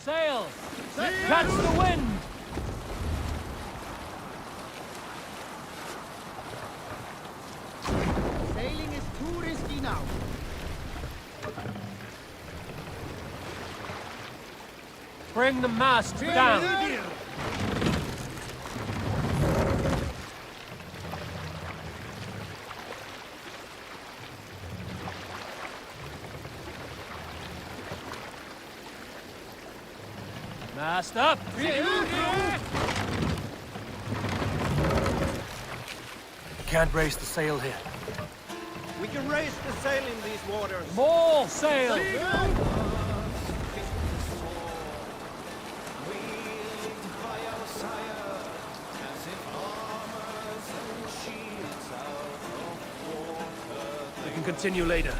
Sail! Catch the wind! Sailing is too risky now. Bring the mast down! Mast up! Can't raise the sail here. We can raise the sail in these waters. More sail! We can continue later.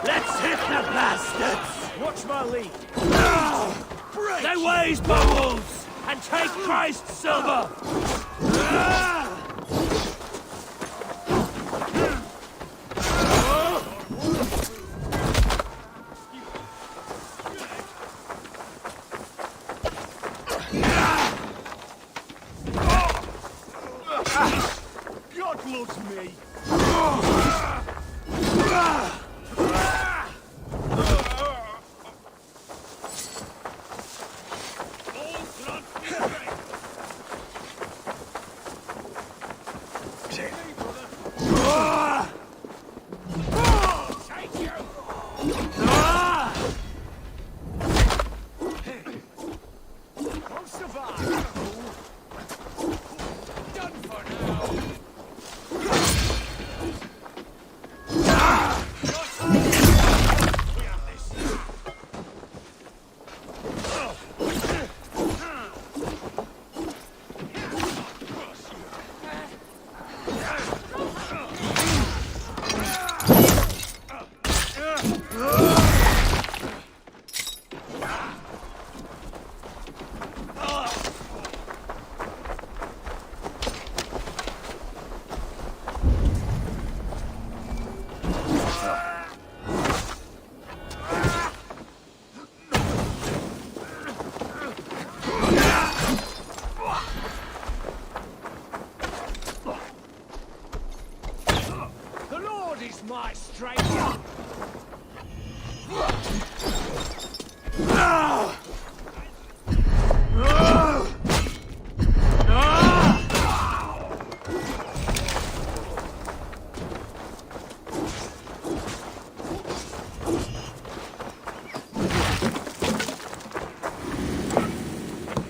Let's hit the bastards! Watch my lead. They ways, bubbles! And take Christ's silver! God loves me. My strength!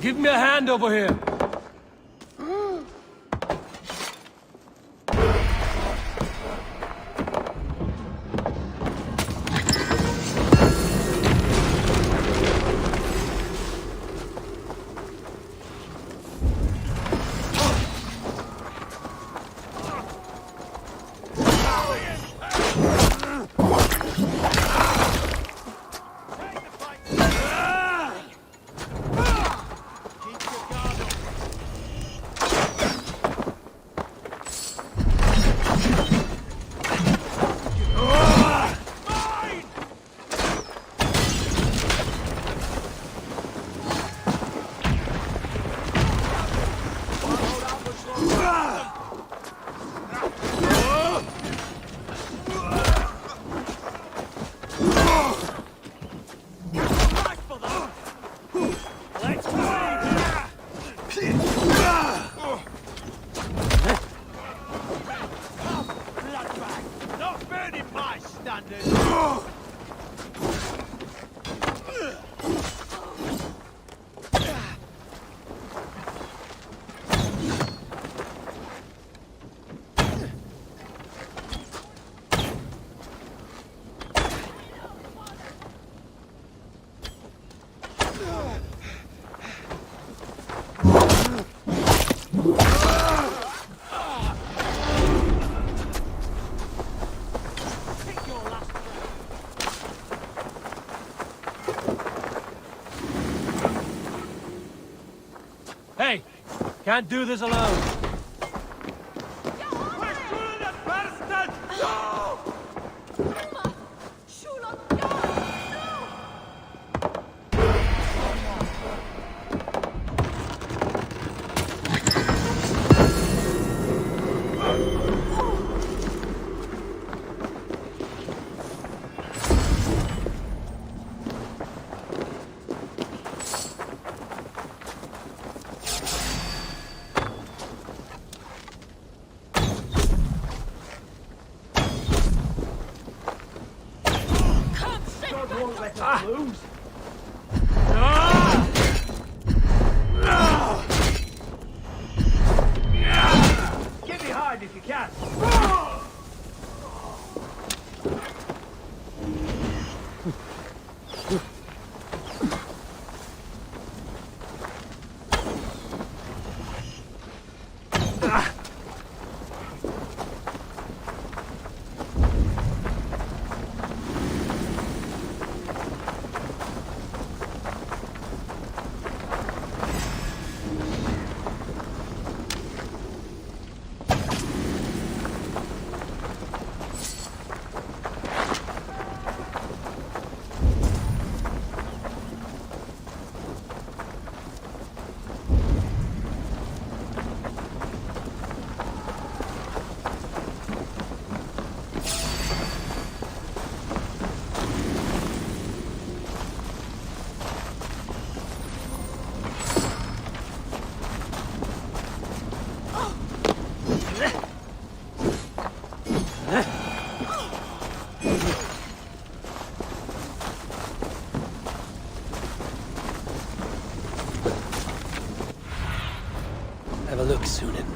Give me a hand over here! Hey! Can't do this alone! We're through the bastard! No! let us lose. Get behind if you can. Have a look, Sunan.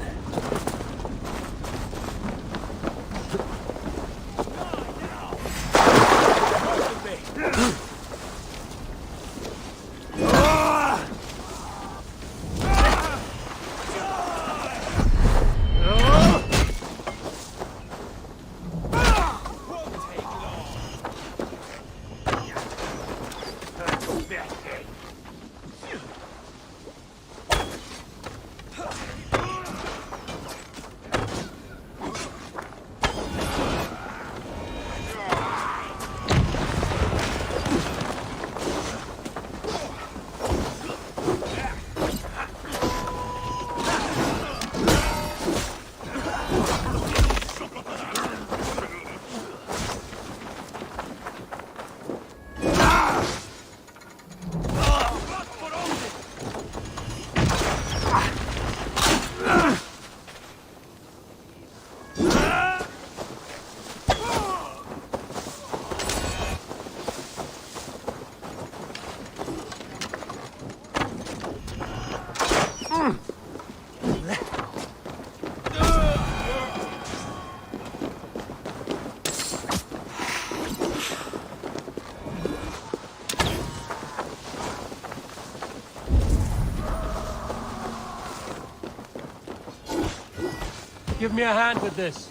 Give me a hand with this.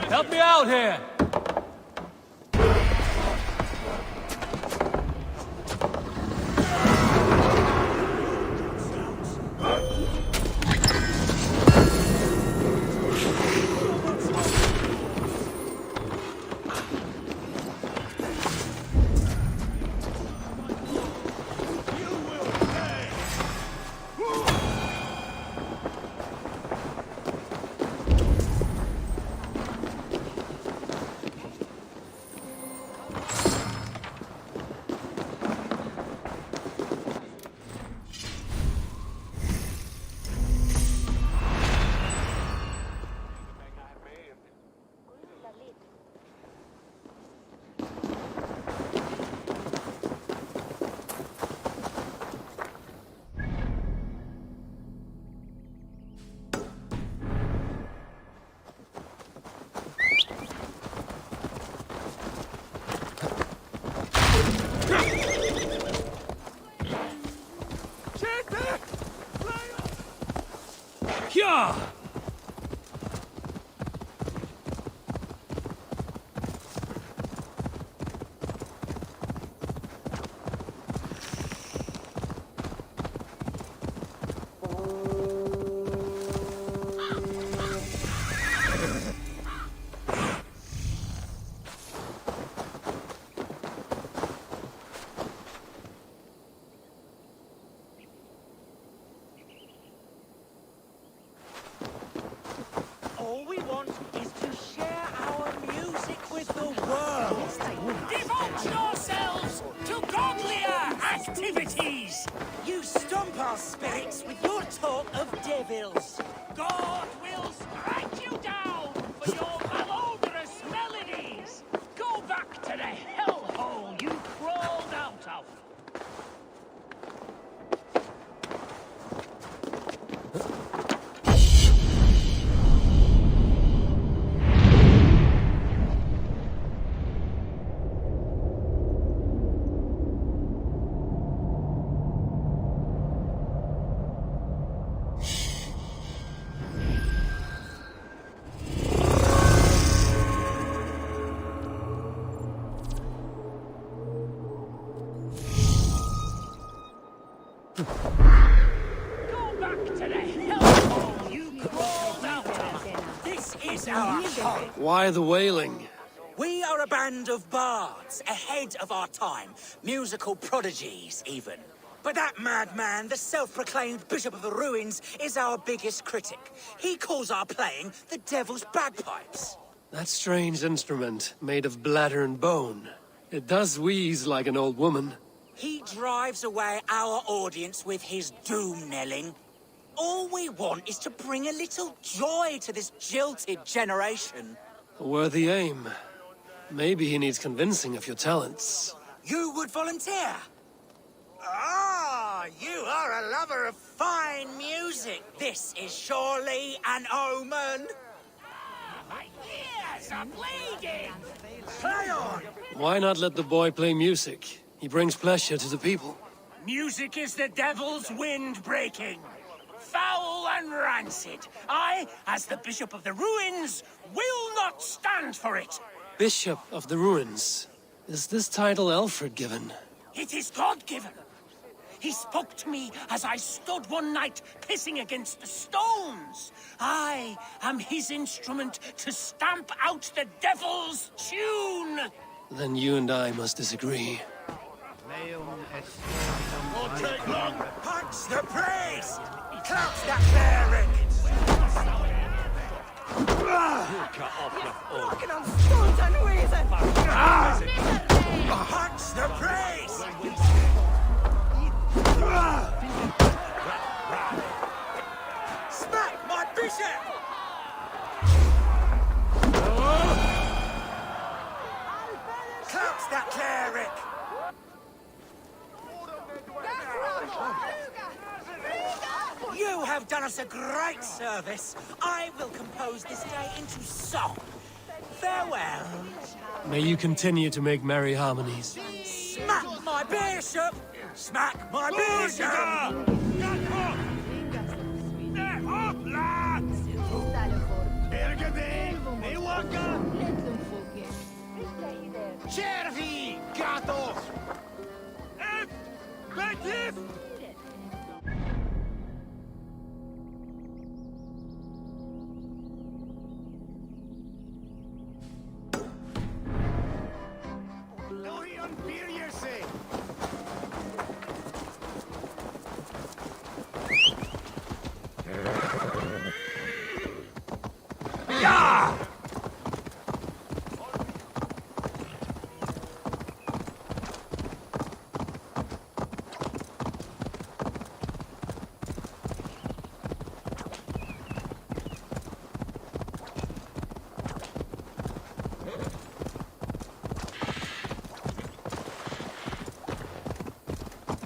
Help me out here! Yeah! All we want is to share our music with the world. Devote yourselves to godlier activities! You stomp our spirits with your talk of devils. God will strike you down for your malodorous melodies! Go back to the hellhole you crawled out of! Go back to the hellhole you crawled out of! This is our home. Why the wailing? We are a band of bards, ahead of our time. Musical prodigies, even. But that madman, the self-proclaimed Bishop of the Ruins, is our biggest critic. He calls our playing the Devil's Bagpipes. That strange instrument, made of bladder and bone. It does wheeze like an old woman. He drives away our audience with his doom-knelling. All we want is to bring a little joy to this jilted generation. A worthy aim. Maybe he needs convincing of your talents. You would volunteer? Ah, you are a lover of fine music. This is surely an omen. My ears are bleeding! Play on! Why not let the boy play music? He brings pleasure to the people. Music is the devil's wind breaking. Foul and rancid. I, as the Bishop of the Ruins, will not stand for it. Bishop of the Ruins. Is this title Alfred given? It is God-given. He spoke to me as I stood one night pissing against the stones. I am his instrument to stamp out the devil's tune. Then you and I must disagree. Won't take long. Punch the priest! Clouts that cleric! Walking on stones and reason! Punch the priest! Smack my bishop! Clouts that cleric! You have done us a great service. I will compose this day into song. Farewell. May you continue to make merry harmonies. Smack my bishop! Smack my bishop! Cervi, gatos!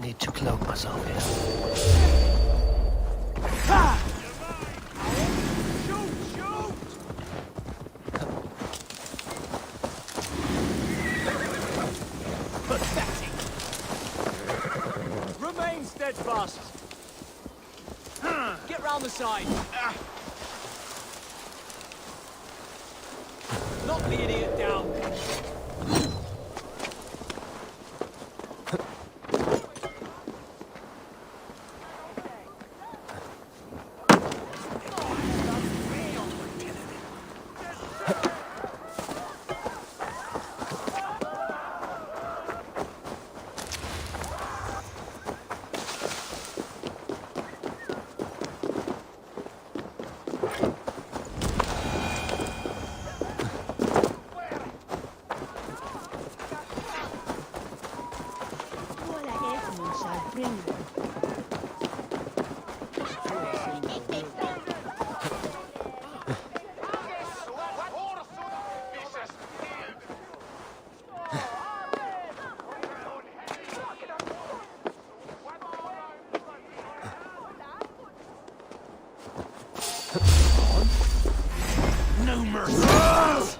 Need to cloak myself here. Remain steadfast. Get round the side. Knock the idiot down. No mercy.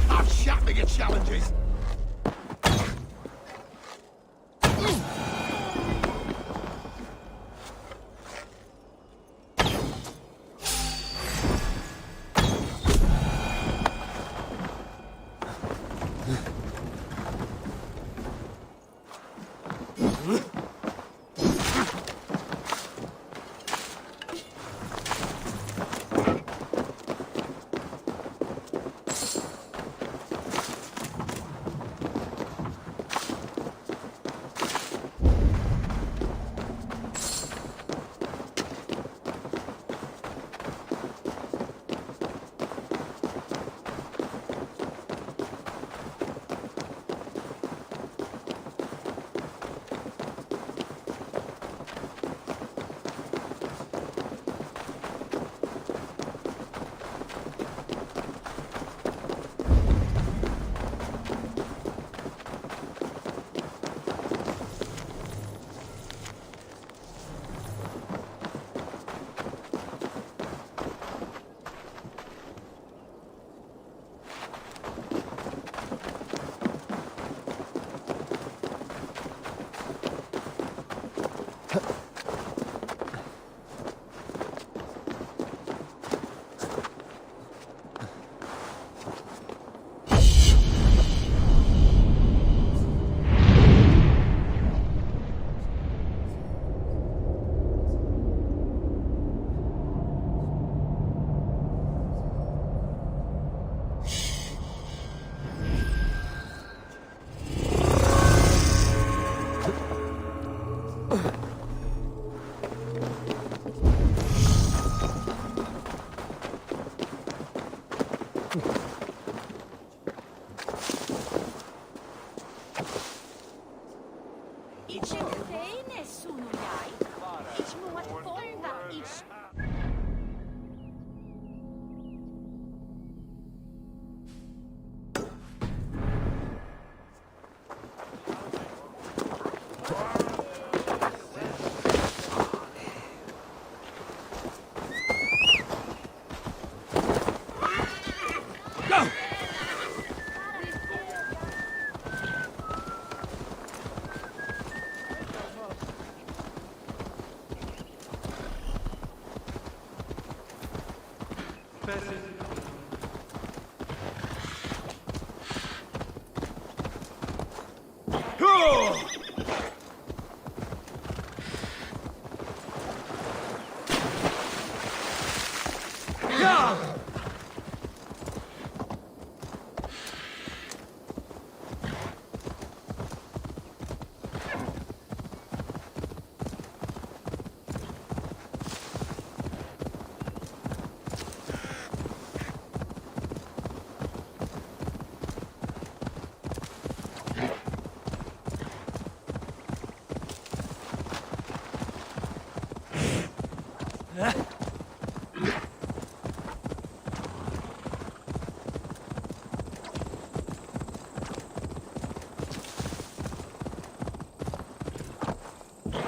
I'm shouting at challenges.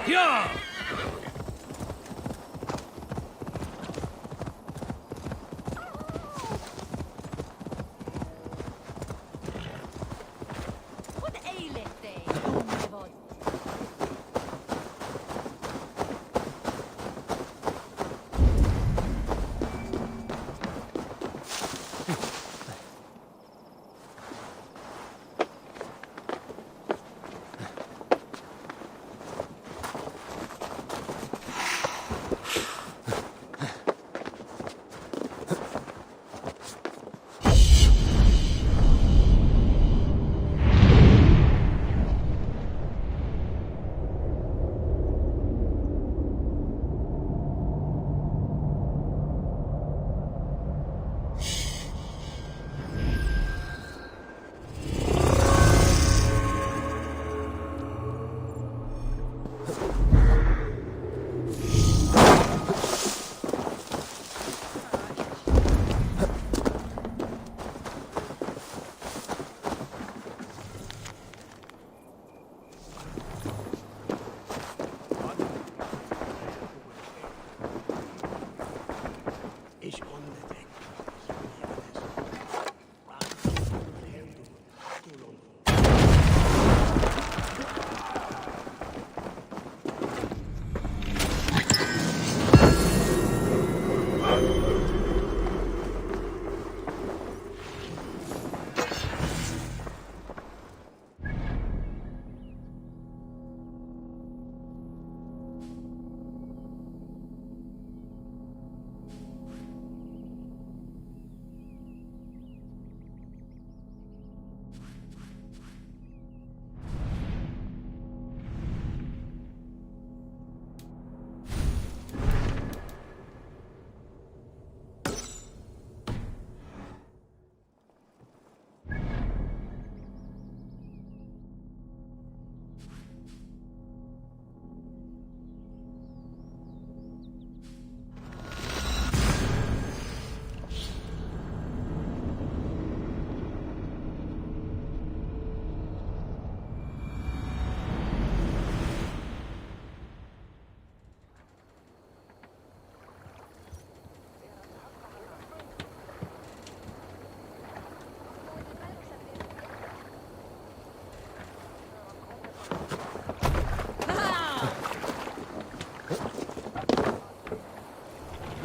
Yeah! What aileth thee, only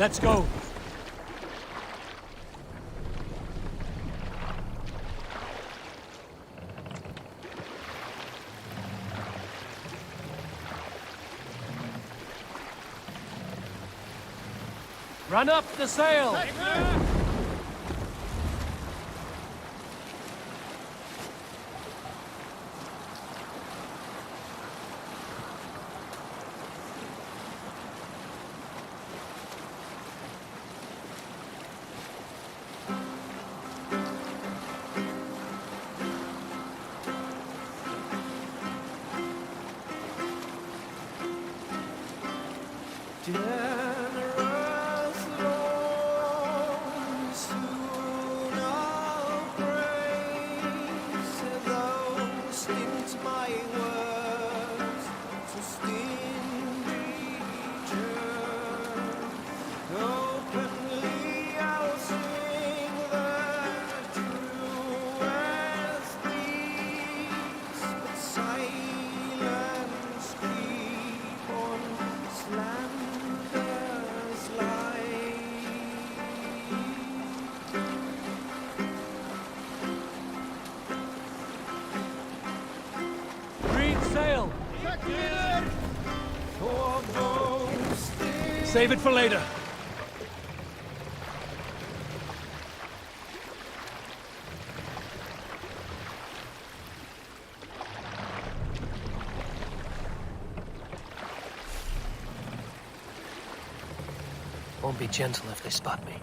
Let's go. Run up the sail! Generous Lord, soon I'll praise those stint my words to stingy return. Openly I'll sing the truest peace, but silence keep on slander's light. Creed, sail! For boasting Save it for later. Won't be gentle if they spot me.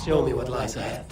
Show me what lies ahead.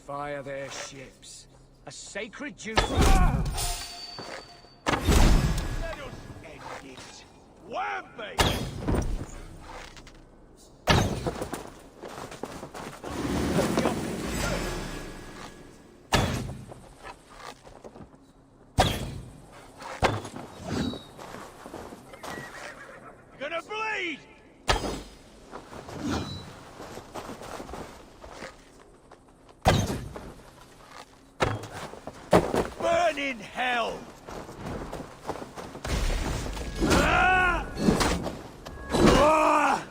Fire their ships. A sacred duty. Let us end it. Wham, baby! You're gonna bleed! Burn in hell! Ah! Ah!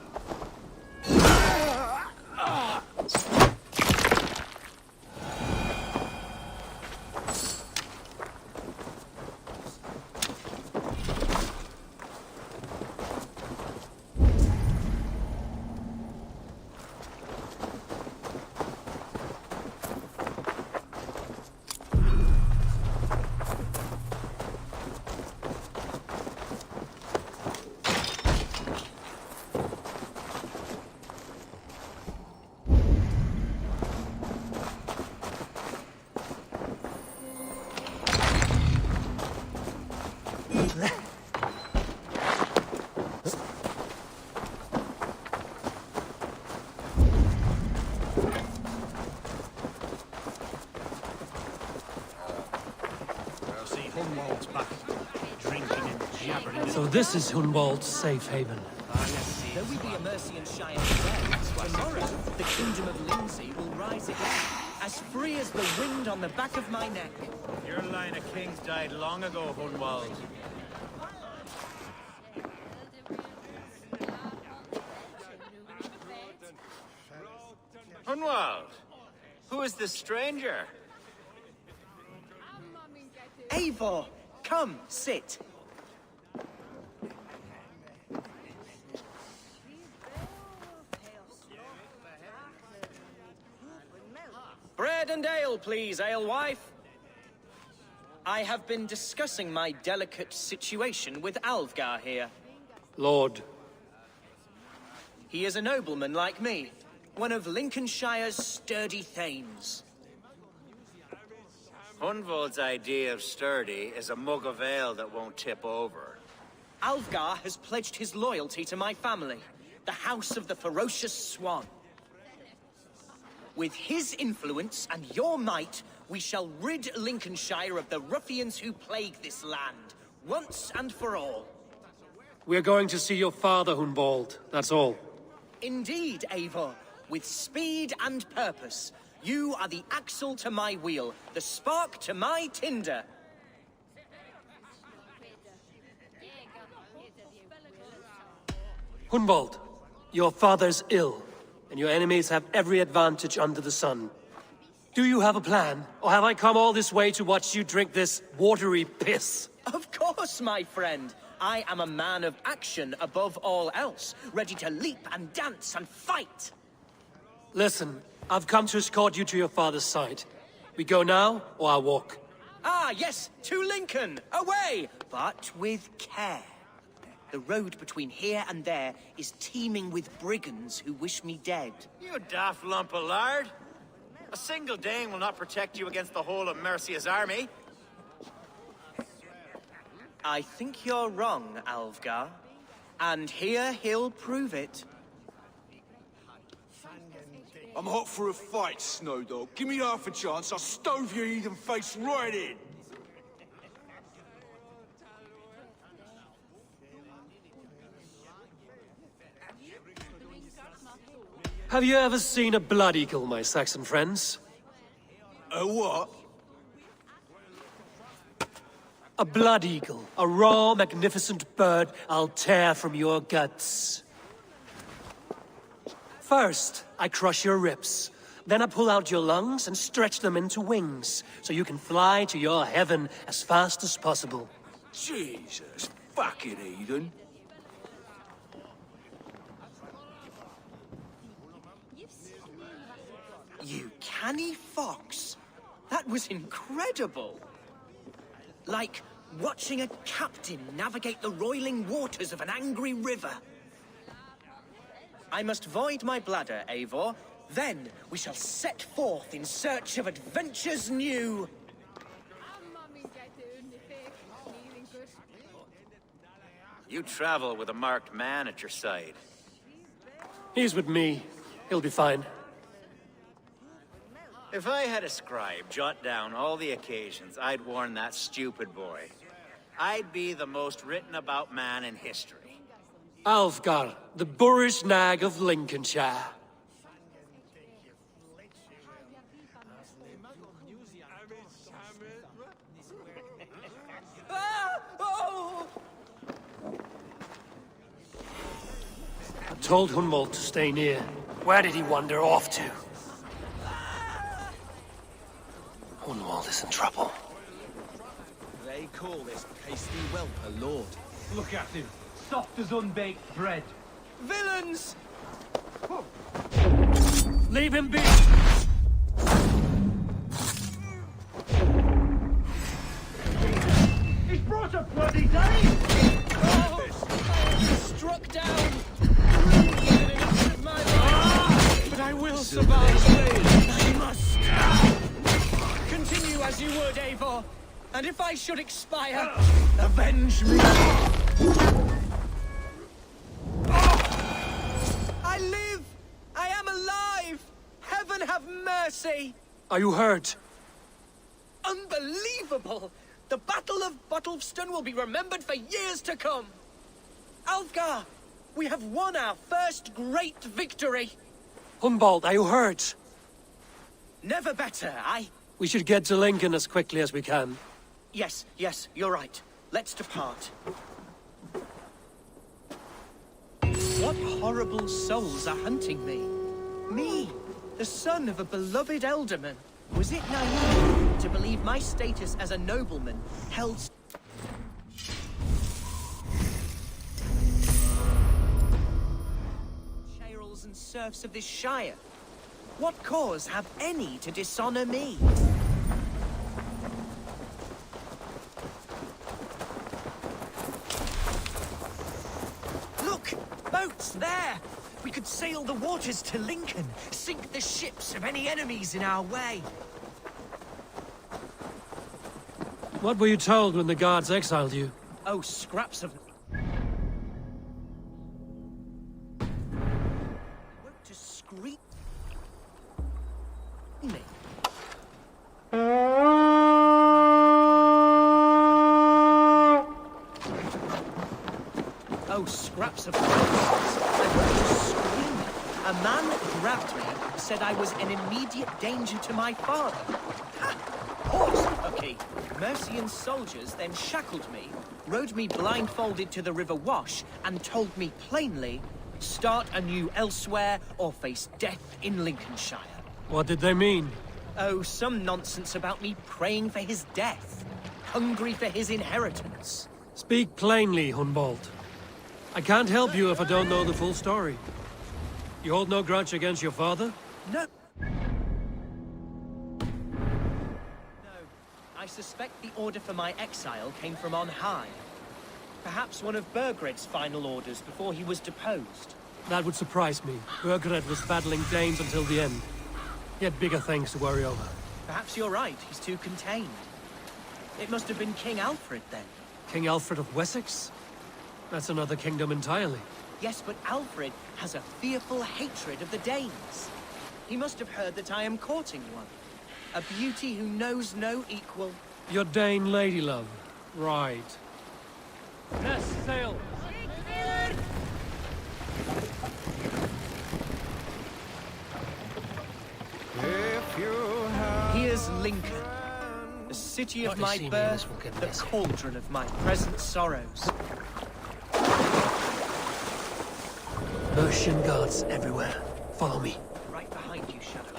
Hunwald's back, drinking and jabbering. So this is Hunwald's safe haven. Though we be a Mercian Shire today, tomorrow the kingdom of Lindsay will rise again, as free as the wind on the back of my neck. Your line of kings died long ago, Hunwald. Hunwald, who is this stranger? Eivor, come, sit. and ale, please, alewife. I have been discussing my delicate situation with Alvgar here. Lord. He is a nobleman like me, one of Lincolnshire's sturdy thanes. Hunvold's idea of sturdy is a mug of ale that won't tip over. Alvgar has pledged his loyalty to my family, the House of the Ferocious Swan. With his influence and your might, we shall rid Lincolnshire of the ruffians who plague this land, once and for all. We're going to see your father, Hunvold. That's all. Indeed, Eivor. With speed and purpose. You are the axle to my wheel, the spark to my tinder. Hunvold, your father's ill, and your enemies have every advantage under the sun. Do you have a plan, or have I come all this way to watch you drink this watery piss? Of course, my friend. I am a man of action above all else, ready to leap and dance and fight. Listen, I've come to escort you to your father's side. We go now, or I walk? Ah, yes, to Lincoln! Away! But with care. The road between here and there is teeming with brigands who wish me dead. You daft lump of lard! A single Dane will not protect you against the whole of Mercia's army. I think you're wrong, Alvgar. And here he'll prove it. I'm hot for a fight, Snowdog. Give me half a chance, I'll stove your heathen face right in. Have you ever seen a blood eagle, my Saxon friends? A what? A blood eagle. A raw, magnificent bird I'll tear from your guts. First, I crush your ribs. Then I pull out your lungs and stretch them into wings, so you can fly to your heaven as fast as possible. Jesus, fucking heathen. You canny fox. That was incredible. Like watching a captain navigate the roiling waters of an angry river. I must void my bladder, Eivor. Then we shall set forth in search of adventures new. You travel with a marked man at your side. He's with me. He'll be fine. If I had a scribe jot down all the occasions I'd warn that stupid boy, I'd be the most written about man in history. Alvgar, the boorish nag of Lincolnshire. Ah! Oh! I told Hunvold to stay near. Where did he wander off to? Hunvold is in trouble. They call this pasty whelp a lord. Look at him, soft as unbaked bread. Villains! Leave him be! He's brought a bloody day! Struck down! Within an inch of my life! But I will survive! I must! Continue as you would, Eivor. And if I should expire, avenge me! I live! I am alive! Heaven have mercy! Are you hurt? Unbelievable! The Battle of Bottleston will be remembered for years to come! Alvgar, we have won our first great victory! Hunvold, are you hurt? Never better, We should get to Lincoln as quickly as we can. Yes, you're right. Let's depart. What horrible souls are hunting me? Me, the son of a beloved elderman. Was it naive to believe my status as a nobleman held... Charles and serfs of this shire? What cause have any to dishonor me? Look! Boats there! We could sail the waters to Lincoln, sink the ships of any enemies in our way. What were you told when the guards exiled you? Oh, scraps of... Woke to scream... me. Oh, scraps of... I woke to scream. A man grabbed me, said I was an immediate danger to my father. Ha! Horse, okay. Mercian soldiers then shackled me, rode me blindfolded to the River Wash, and told me plainly, start anew elsewhere or face death in Lincolnshire. What did they mean? Oh, some nonsense about me praying for his death, hungry for his inheritance. Speak plainly, Hunbold. I can't help you if I don't know the full story. You hold no grudge against your father? No. I suspect the order for my exile came from on high. Perhaps one of Burgred's final orders before he was deposed. That would surprise me. Burgred was battling Danes until the end. He had bigger things to worry over. Perhaps you're right, he's too contained. It must have been King Alfred then. King Alfred of Wessex? That's another kingdom entirely. Yes, but Alfred has a fearful hatred of the Danes. He must have heard that I am courting one. A beauty who knows no equal. Your Dane lady love. Right. Yes, sail! Here's Lincoln, the city of my birth, the cauldron of my present sorrows. Mercian guards everywhere. Follow me. Right behind you, Shadow.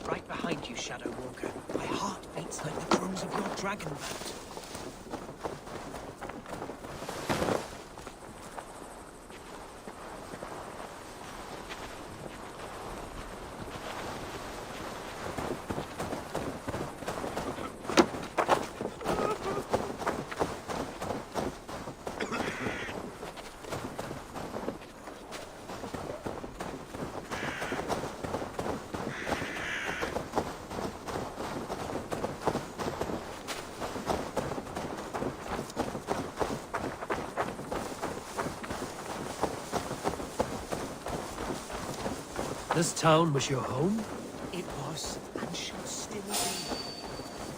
Right behind you, Shadow Walker. My heart beats like the drums of your dragon boat. This town was your home? It was, and should still be.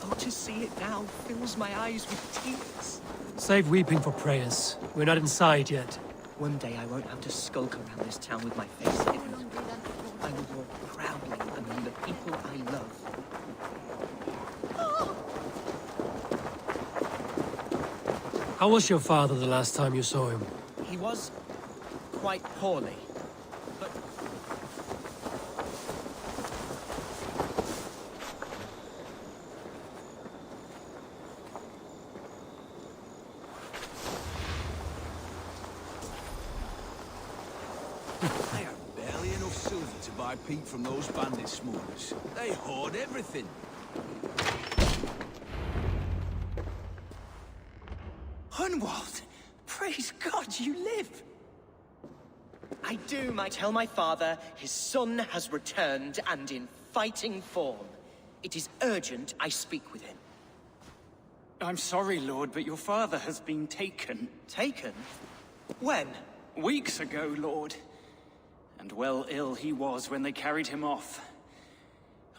Oh, to see it now fills my eyes with tears. Save weeping for prayers. We're not inside yet. One day I won't have to skulk around this town with my face hidden. I will walk proudly among the people I love. How was your father the last time you saw him? He was quite poorly, but They have barely enough silver to buy peat from those bandit smugglers. They hoard everything. Hunwald! Praise God you live! I do, tell my father his son has returned and in fighting form. It is urgent I speak with him. I'm sorry, Lord, but your father has been taken. Taken? When? Weeks ago, Lord. And well ill he was when they carried him off.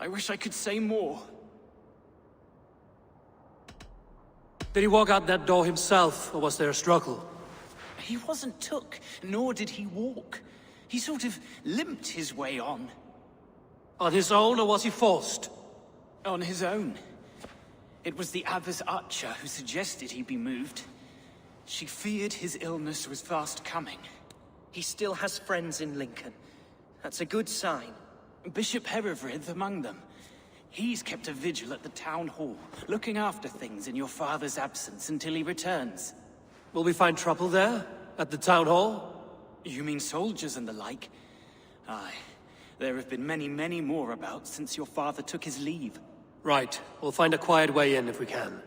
I wish I could say more. Did he walk out that door himself, or was there a struggle? He wasn't took, nor did he walk. He sort of limped his way on. On his own, or was he forced? On his own. It was the Abbess Archer who suggested he be moved. She feared his illness was fast coming. He still has friends in Lincoln. That's a good sign. Bishop Herivrid among them. He's kept a vigil at the town hall, looking after things in your father's absence until he returns. Will we find trouble there? At the town hall? You mean soldiers and the like? Aye. There have been many, many more about since your father took his leave. Right. We'll find a quiet way in if we can.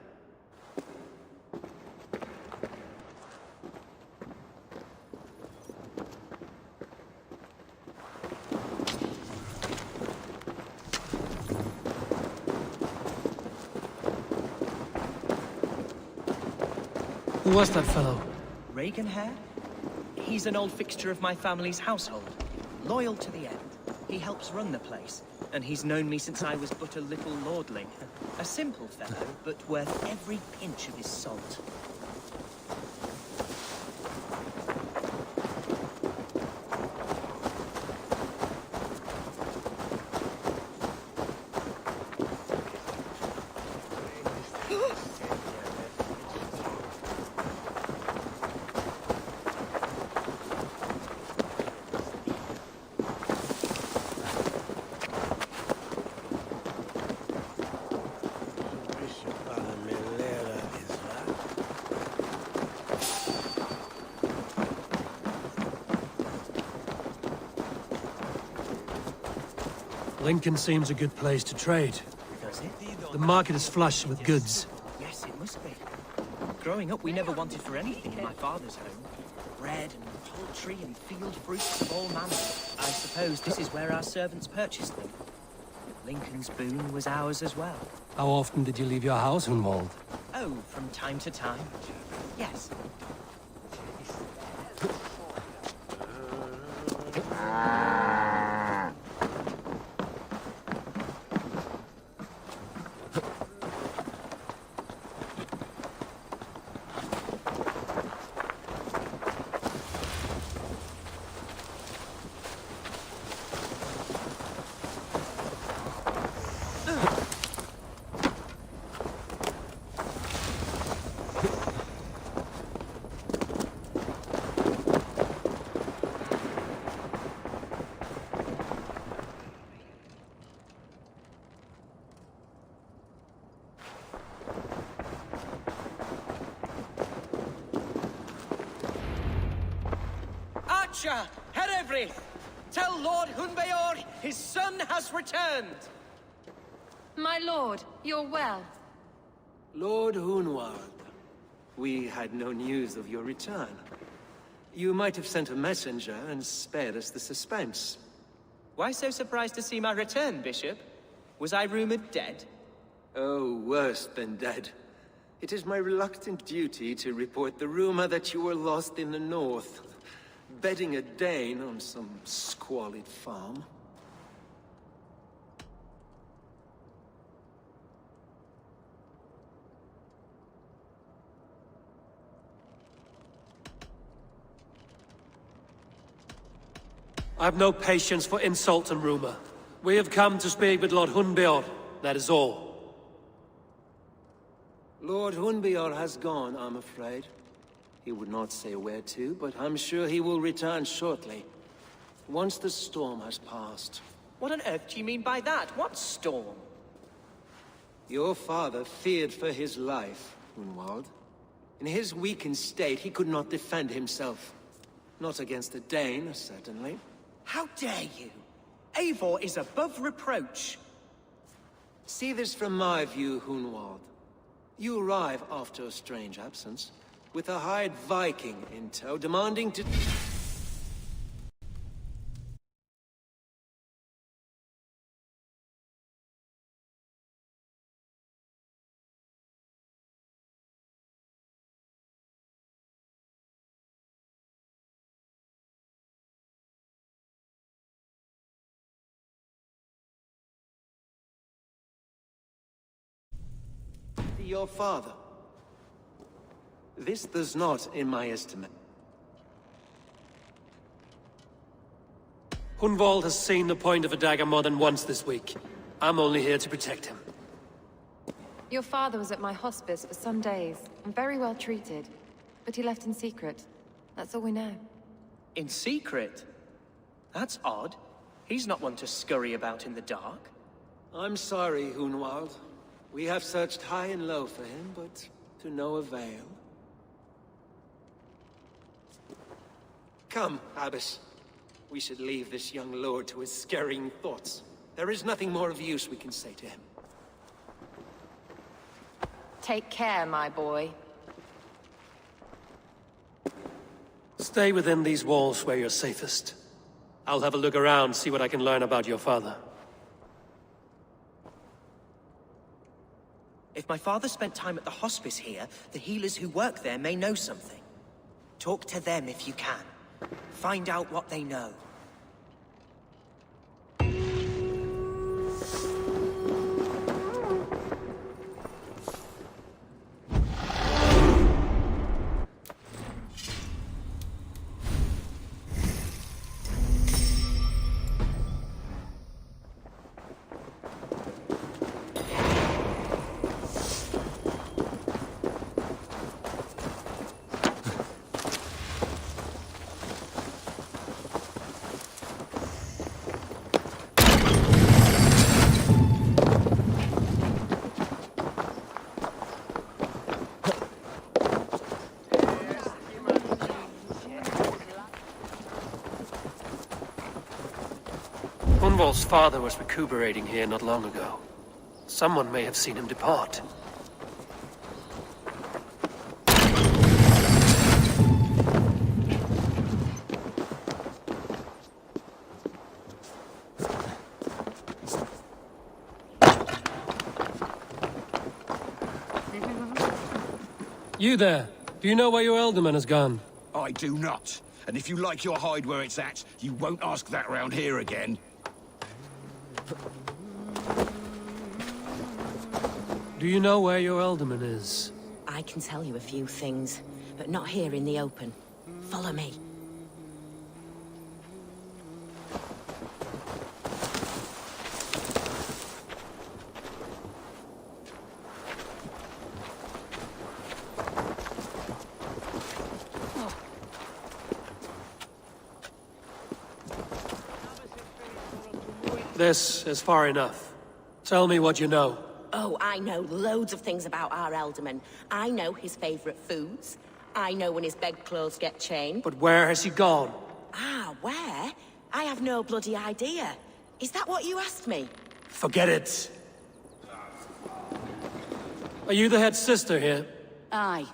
Who was that fellow? Reagan hair? He's an old fixture of my family's household. Loyal to the end. He helps run the place, and he's known me since I was but a little lordling. A simple fellow, but worth every pinch of his salt. Lincoln seems a good place to trade. Does it? The market is flush with goods. Yes, it must be. Growing up, we never wanted for anything in my father's home. Bread and poultry and field fruits of all manner. I suppose this is where our servants purchased them. Lincoln's boon was ours as well. How often did you leave your house, Hunwald? Oh, from time to time. Yes. Archer, Herevri, tell Lord Hunbeor his son has returned. My lord, you're well. Lord Hunwald, we had no news of your return. You might have sent a messenger and spared us the suspense. Why so surprised to see my return, Bishop? Was I rumored dead? Oh, worse than dead. It is my reluctant duty to report the rumor that you were lost in the north, bedding a Dane on some squalid farm. I've no patience for insult and rumor. We have come to speak with Lord Hunbeor, that is all. Lord Hunbeor has gone, I'm afraid. He would not say where to, but I'm sure he will return shortly. Once the storm has passed. What on earth do you mean by that? What storm? Your father feared for his life, Hunwald. In his weakened state, he could not defend himself. Not against a Dane, certainly. How dare you? Eivor is above reproach. See this from my view, Hunwald. You arrive after a strange absence, with a hired Viking in tow, demanding to... Your father. This does not, in my estimate. Hunwald has seen the point of a dagger more than once this week. I'm only here to protect him. Your father was at my hospice for some days, and very well treated. But he left in secret. That's all we know. In secret? That's odd. He's not one to scurry about in the dark. I'm sorry, Hunwald. We have searched high and low for him, but to no avail. Come, Abbess. We should leave this young lord to his scurrying thoughts. There is nothing more of use we can say to him. Take care, my boy. Stay within these walls where you're safest. I'll have a look around, see what I can learn about your father. If my father spent time at the hospice here, the healers who work there may know something. Talk to them if you can. Find out what they know. Hunwald's father was recuperating here not long ago. Someone may have seen him depart. You there. Do you know where your Elderman has gone? I do not. And if you like your hide where it's at, you won't ask that round here again. Do you know where your Elderman is? I can tell you a few things, but not here in the open. Follow me. This is far enough. Tell me what you know. Oh, I know loads of things about our Elderman. I know his favorite foods. I know when his bedclothes get changed. But where has he gone? Ah, where? I have no bloody idea. Is that what you asked me? Forget it. Are you the head sister here? Aye.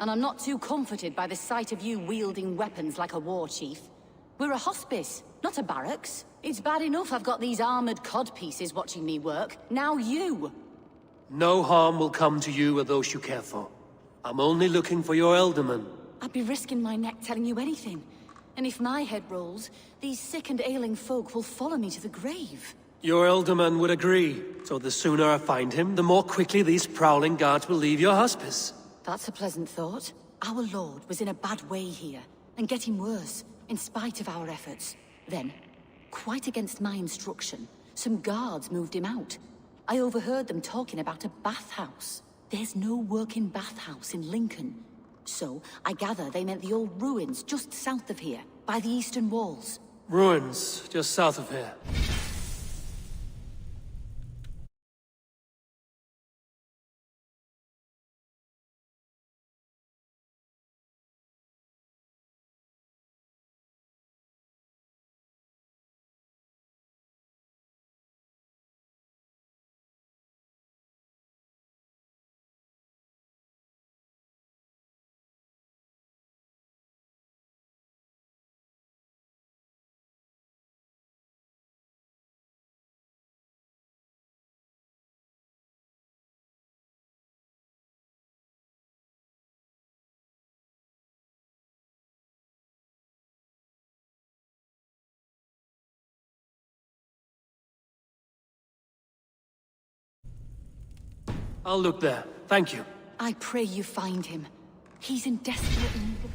And I'm not too comforted by the sight of you wielding weapons like a war chief. We're a hospice, not a barracks. It's bad enough I've got these armored codpieces watching me work. Now you! No harm will come to you or those you care for. I'm only looking for your Elderman. I'd be risking my neck telling you anything. And if my head rolls, these sick and ailing folk will follow me to the grave. Your Elderman would agree. So the sooner I find him, the more quickly these prowling guards will leave your hospice. That's a pleasant thought. Our lord was in a bad way here, and getting worse, in spite of our efforts. Then, quite against my instruction, some guards moved him out. I overheard them talking about a bathhouse. There's no working bathhouse in Lincoln. So, I gather they meant the old ruins just south of here, by the eastern walls. Ruins, just south of here. I'll look there. Thank you. I pray you find him. He's in desperate need of...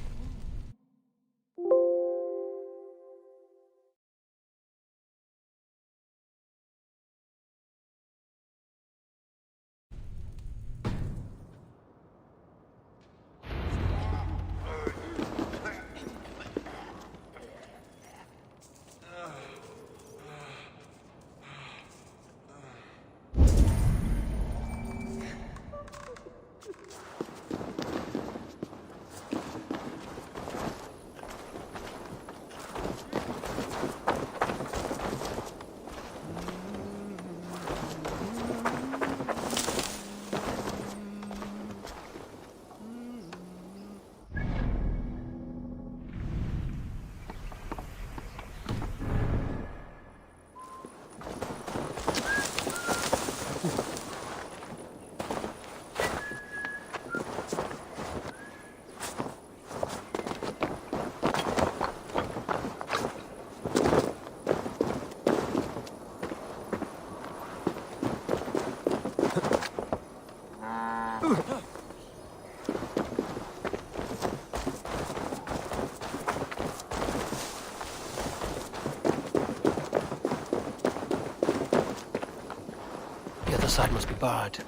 other side must be barred.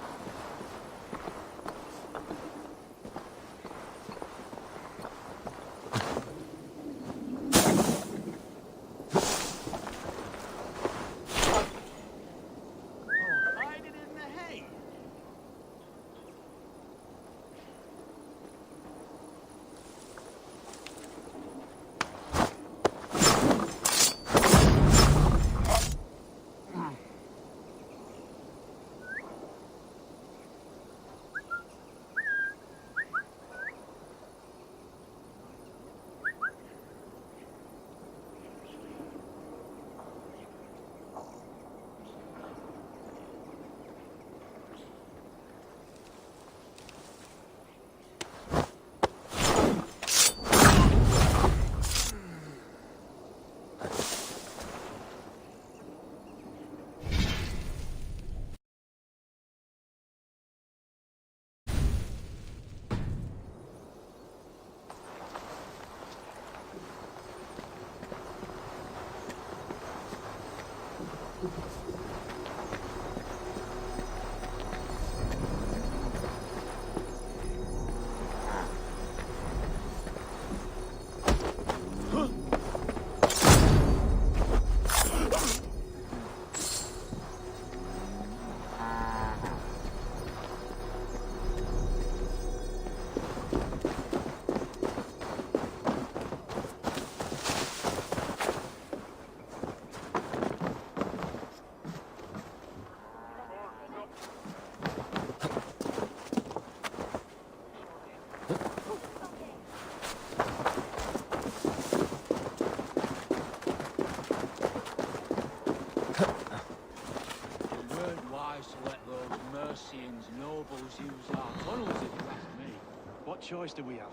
Choice do we have?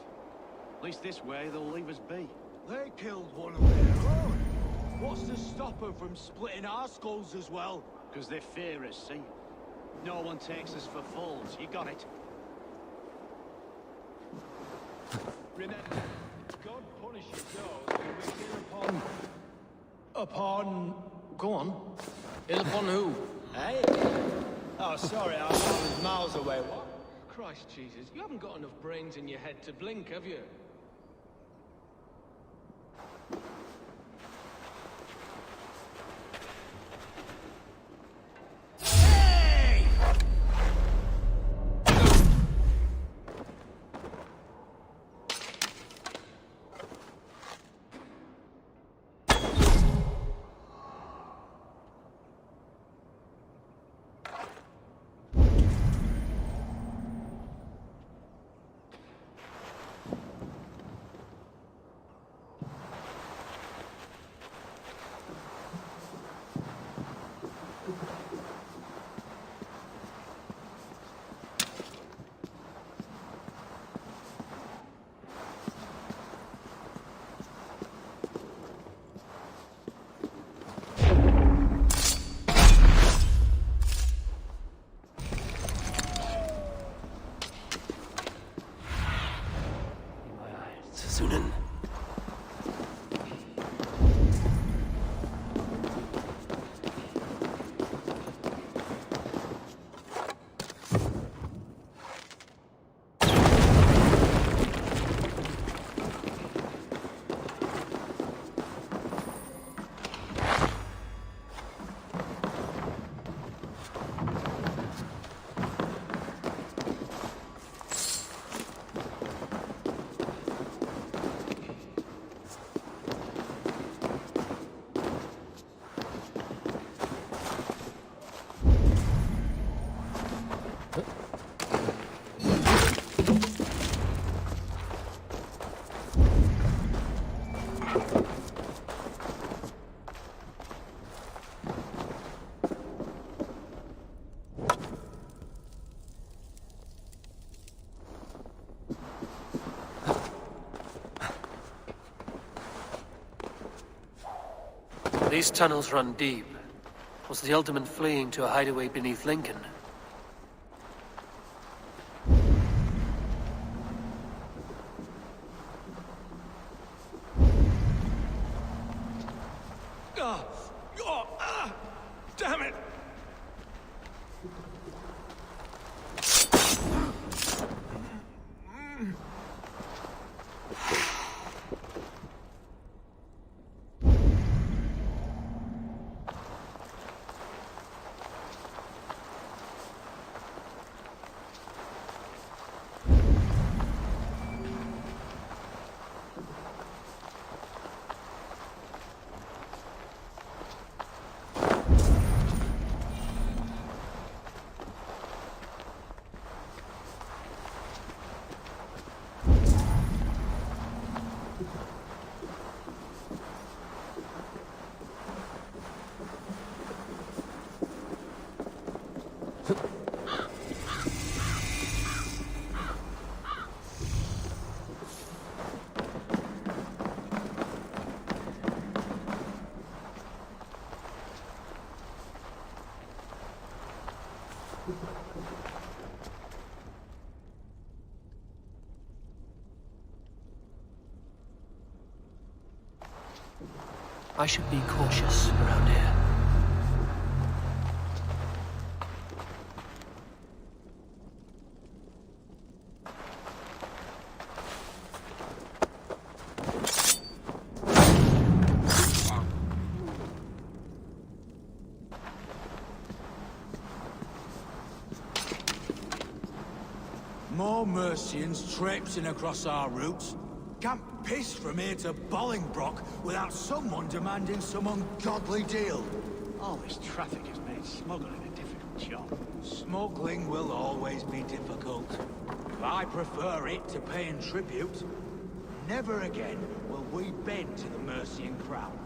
At least this way, they'll leave us be. They killed one of their own. What's to stop them from splitting our skulls as well? Because they fear us, see? No one takes us for fools. You got it? Remember, God punishes those who wish ill upon... Go on. Ill upon who? Hey? Oh, sorry, I was miles away. What? Christ Jesus, you haven't got enough brains in your head to blink, have you? These tunnels run deep. Was the Ultimate fleeing to a hideaway beneath Lincoln? Damn it! I should be cautious around here. More Mercians traipsing across our routes. Can't piss from here to Bolingbroke without someone demanding some ungodly deal. All this traffic has made smuggling a difficult job. Smuggling will always be difficult. But I prefer it to paying tribute. Never again will we bend to the Mercian crown.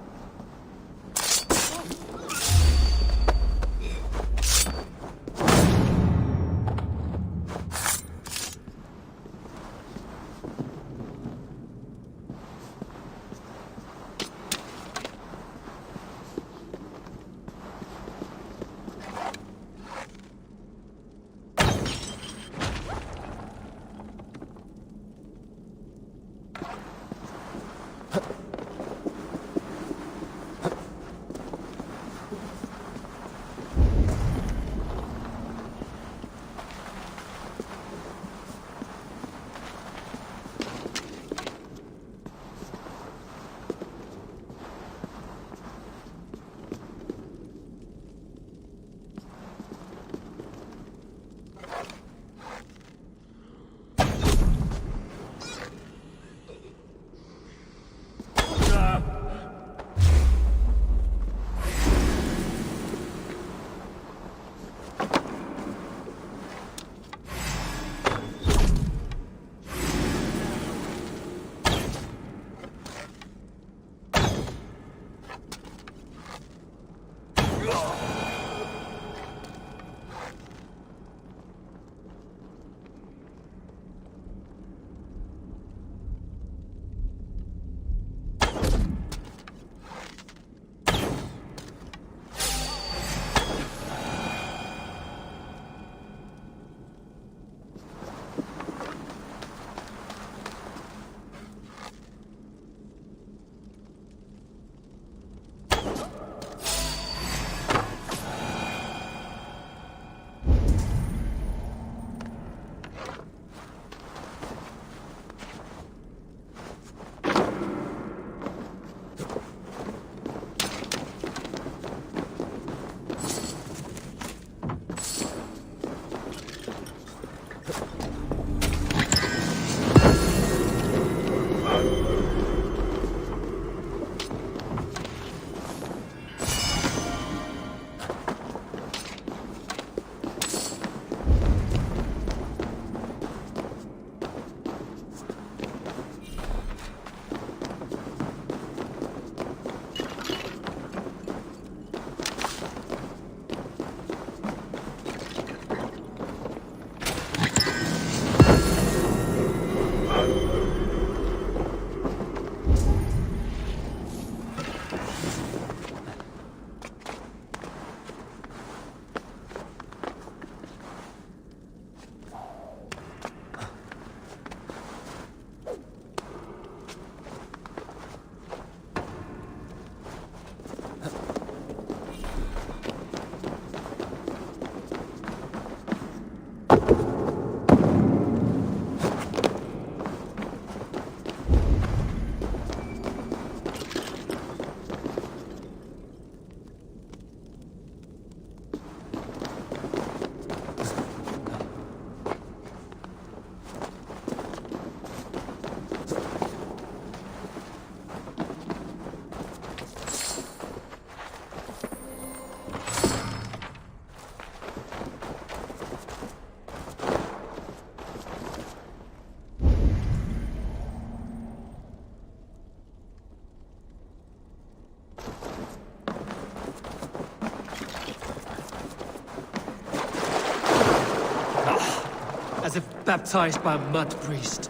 As if baptized by a mud priest.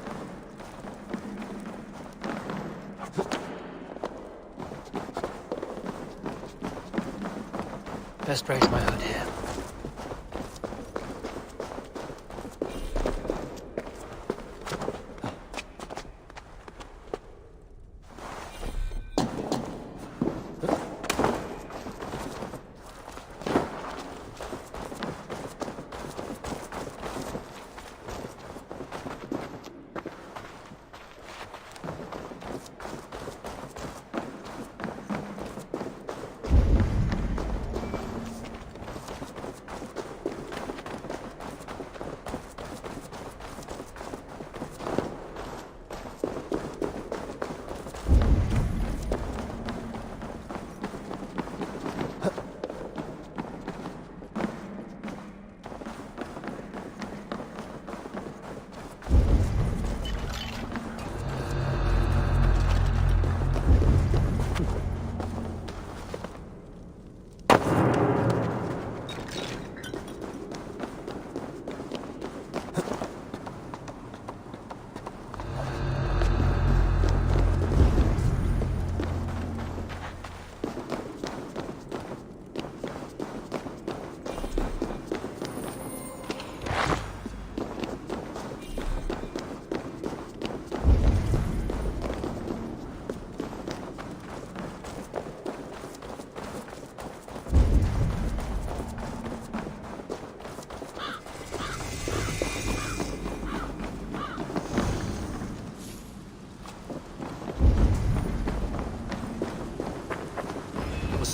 Best raise my hood here.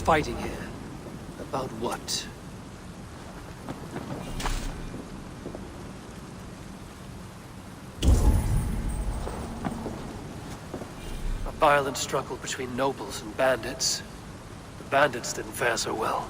fighting here. About what? A violent struggle between nobles and bandits. The bandits didn't fare so well.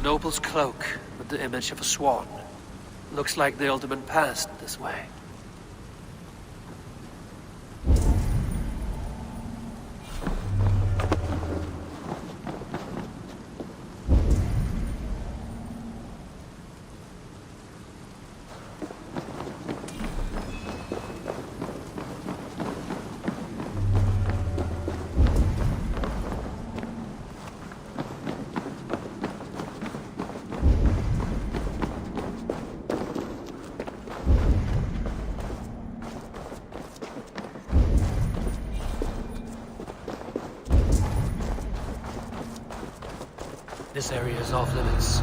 Noble's cloak with the image of a swan. Looks like the Alderman passed this way. This area is off limits.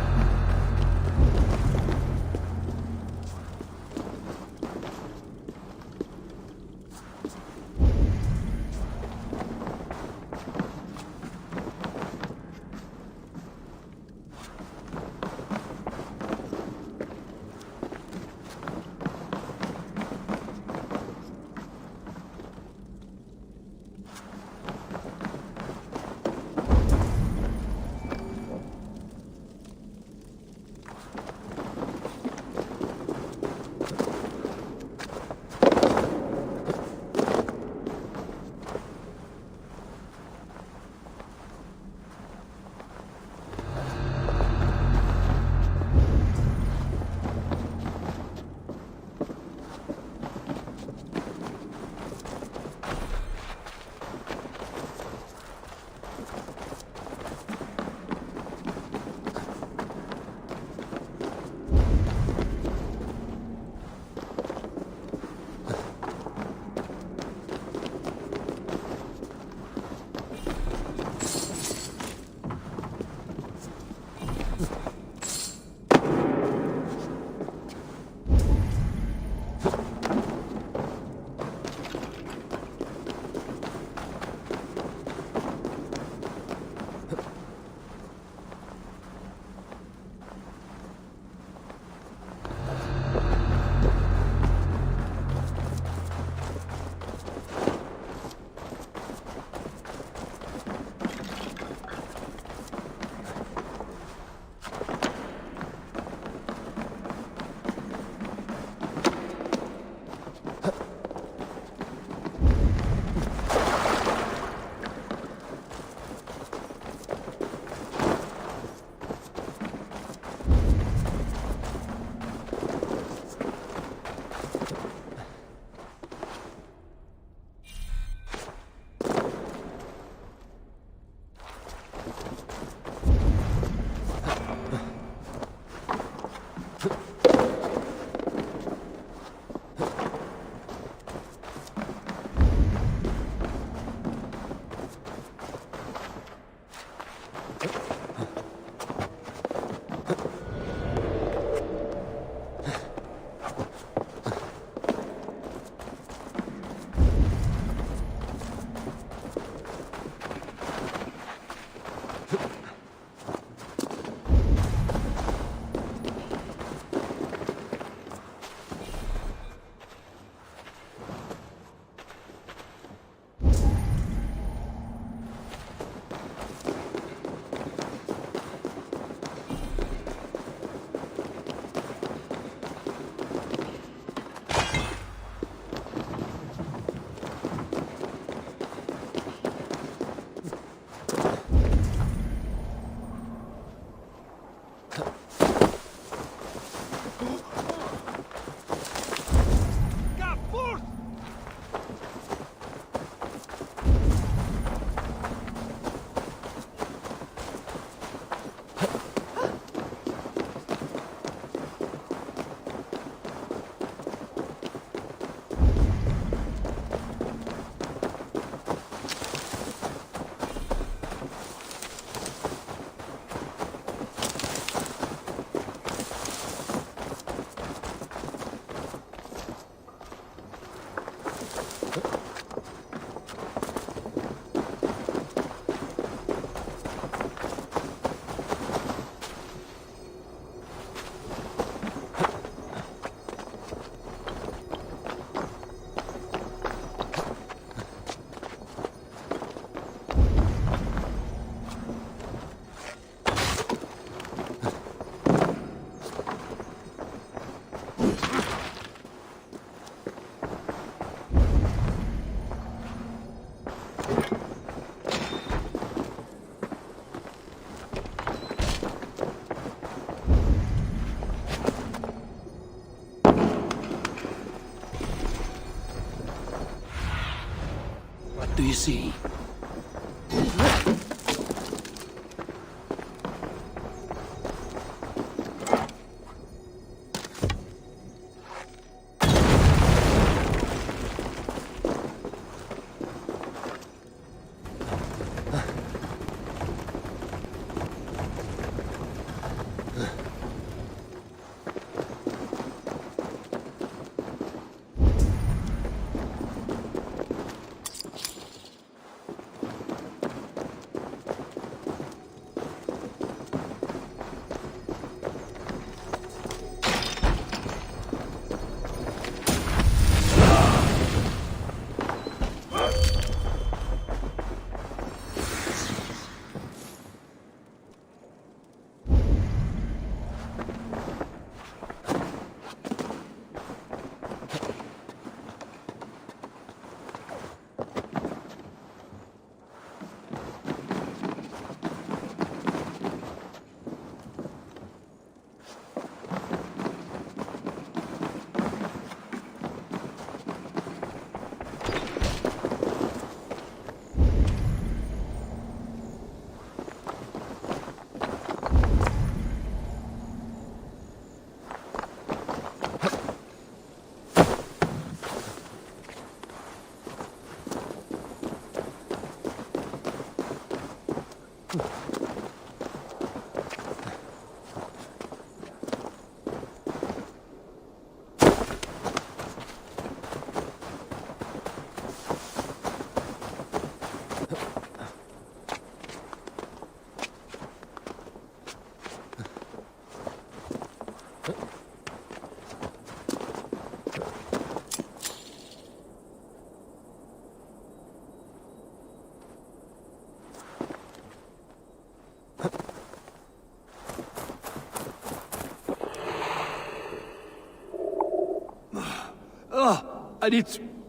do you see?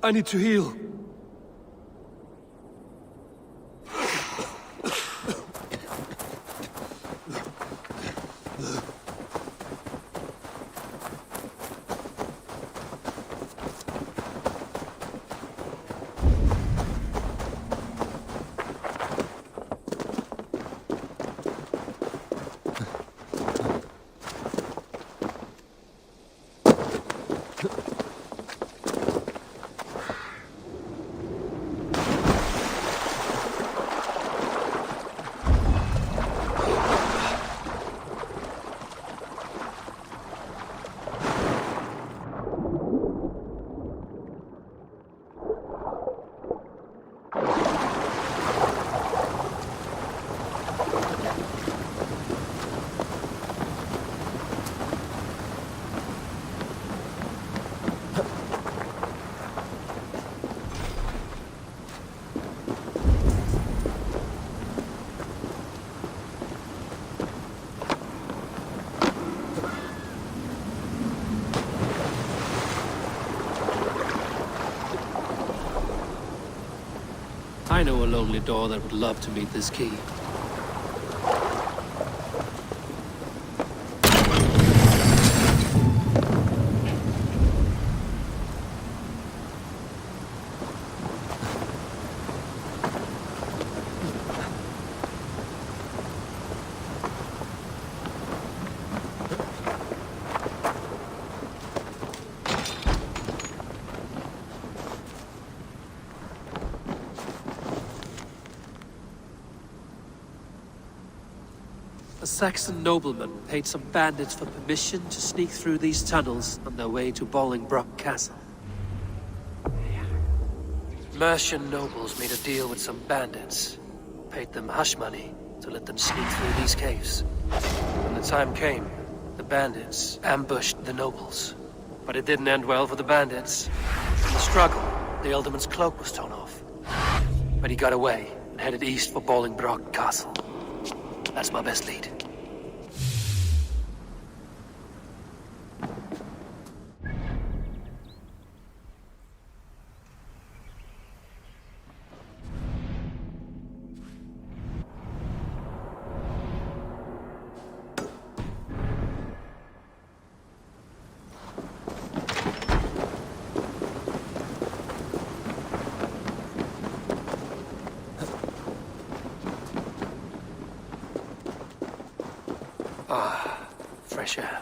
I need to heal. I know a lonely door that would love to meet this key. A Saxon nobleman paid some bandits for permission to sneak through these tunnels on their way to Bolingbroke Castle. Mercian nobles made a deal with some bandits, paid them hush money to let them sneak through these caves. When the time came, the bandits ambushed the nobles. But it didn't end well for the bandits. In the struggle, the Ealdorman's cloak was torn off. But he got away and headed east for Bolingbroke Castle. That's my best lead. fresh air.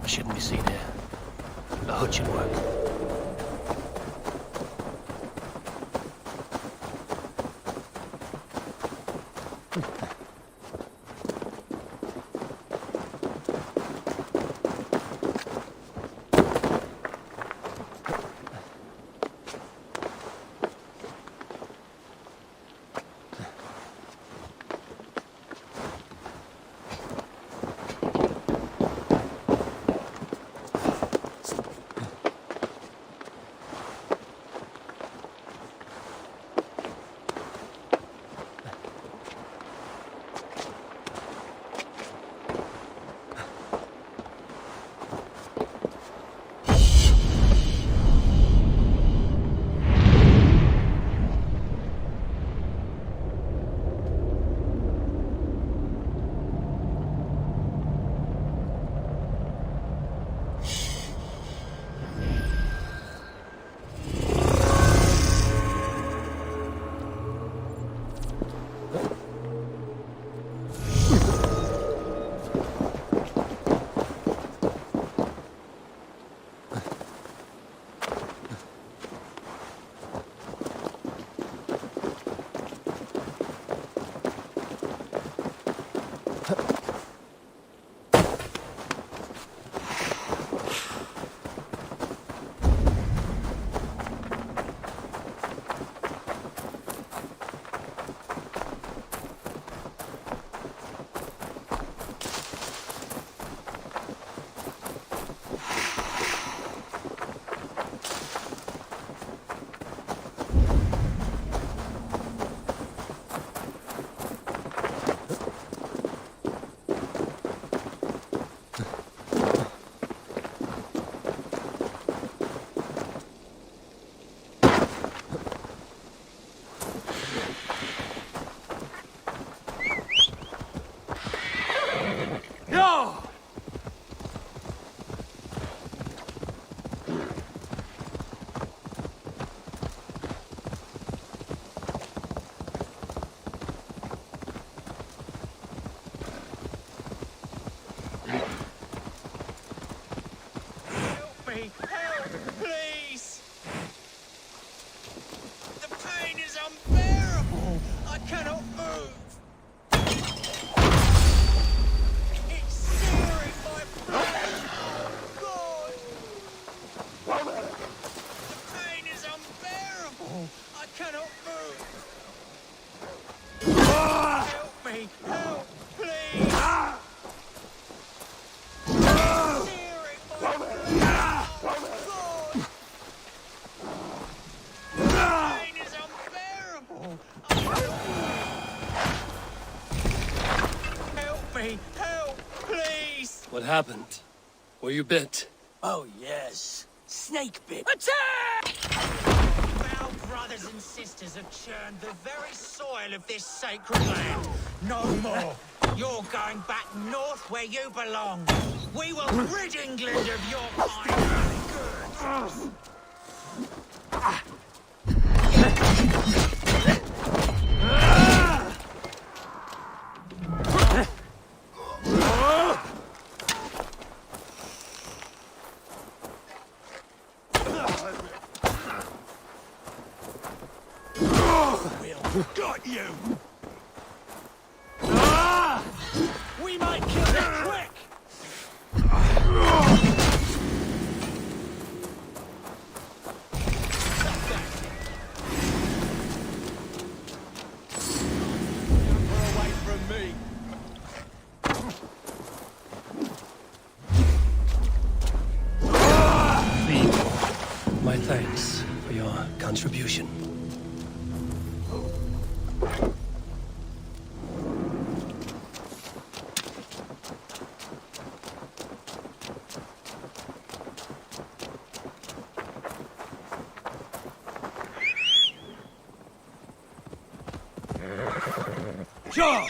Shouldn't be seen here. A hood should work. What happened? Were you bit? Oh, yes. Snake bit. Attack! Our brothers and sisters have churned the very soil of this sacred land. No more. You're going back north where you belong. We will rid England of your kind. Good. Got you! We might kill them quick! Away from me! My thanks for your contribution. Sure!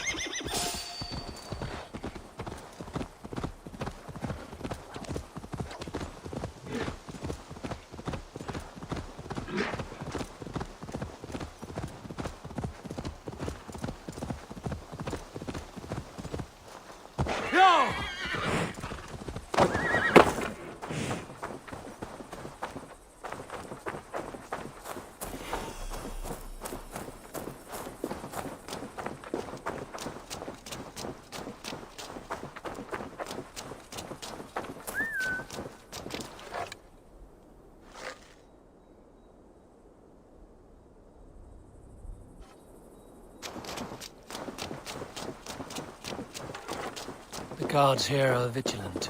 The guards here are vigilant.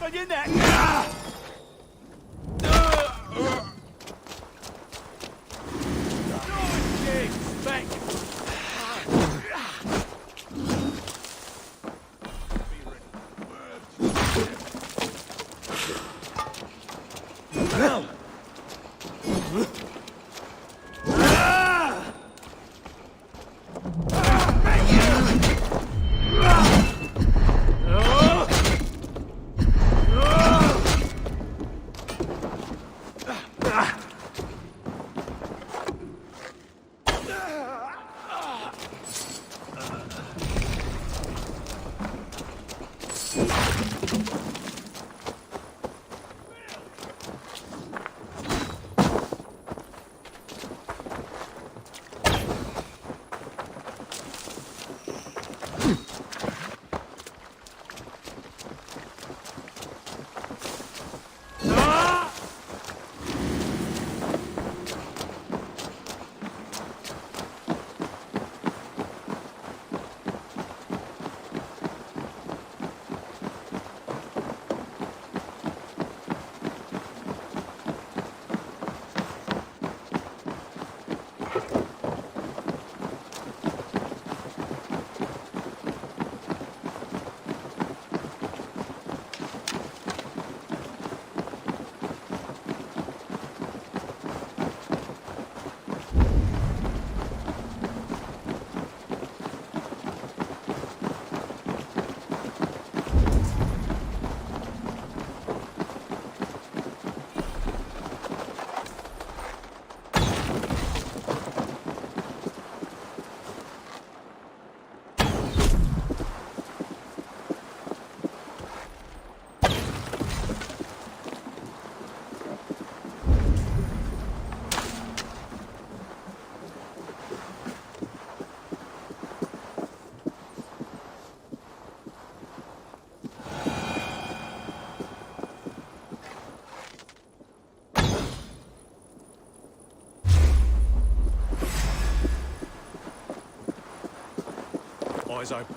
on your neck! Eyes open.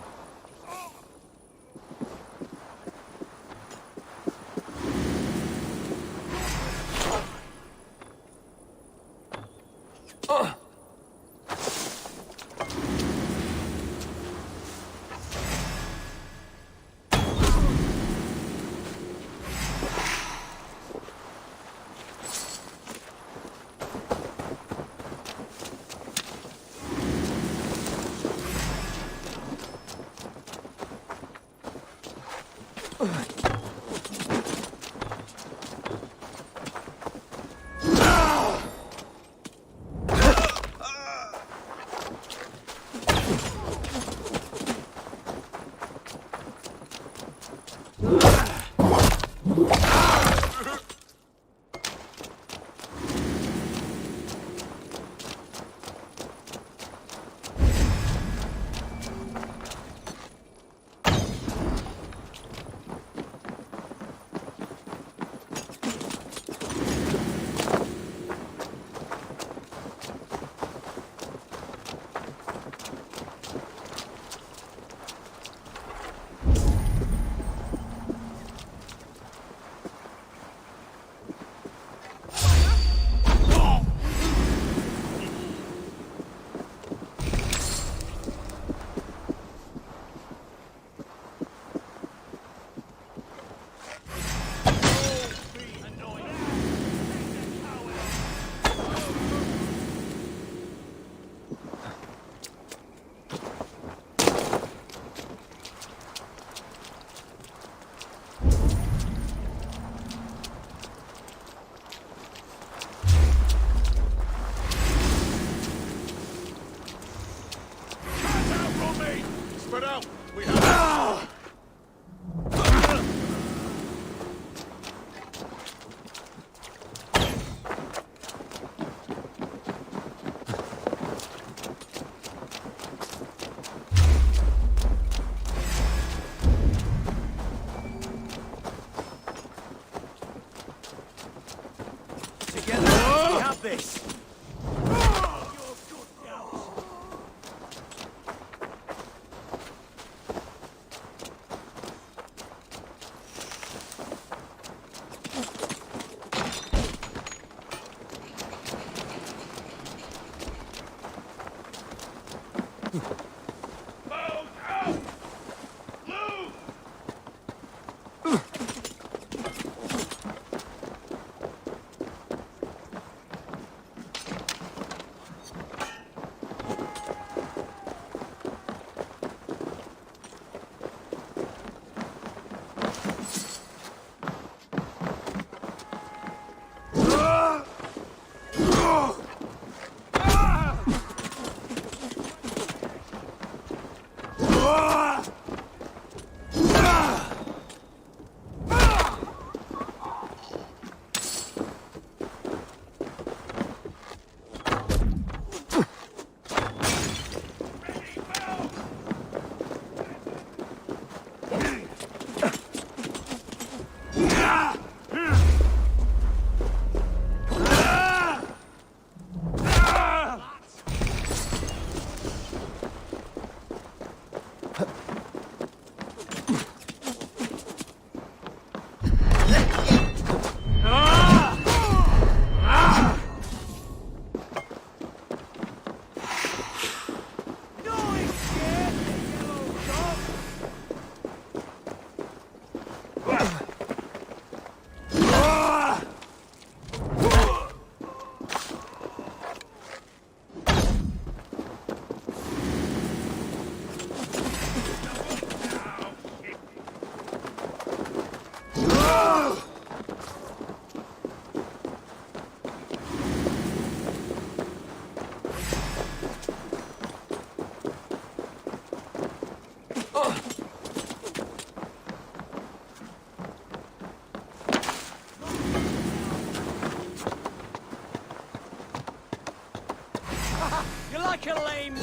You're like a lame...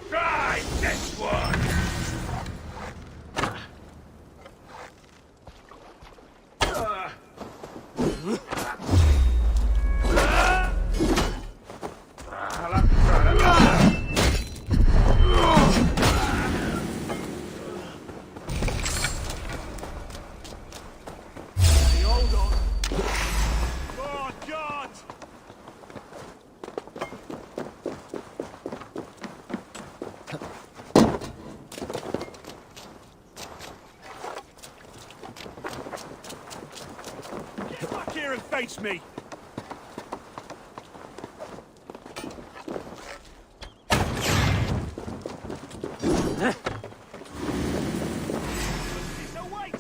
Try this one! Oh, God! Get back here and face me! So wait!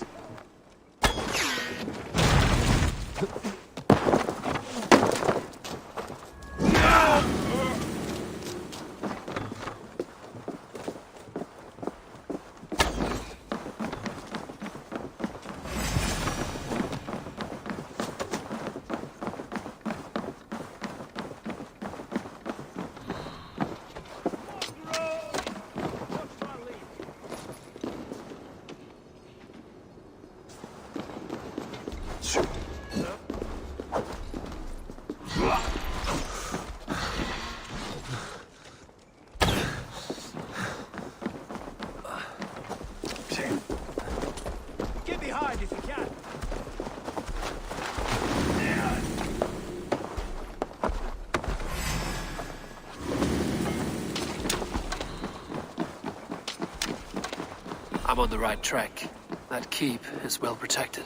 Get behind if you can. I'm on the right track. That keep is well protected.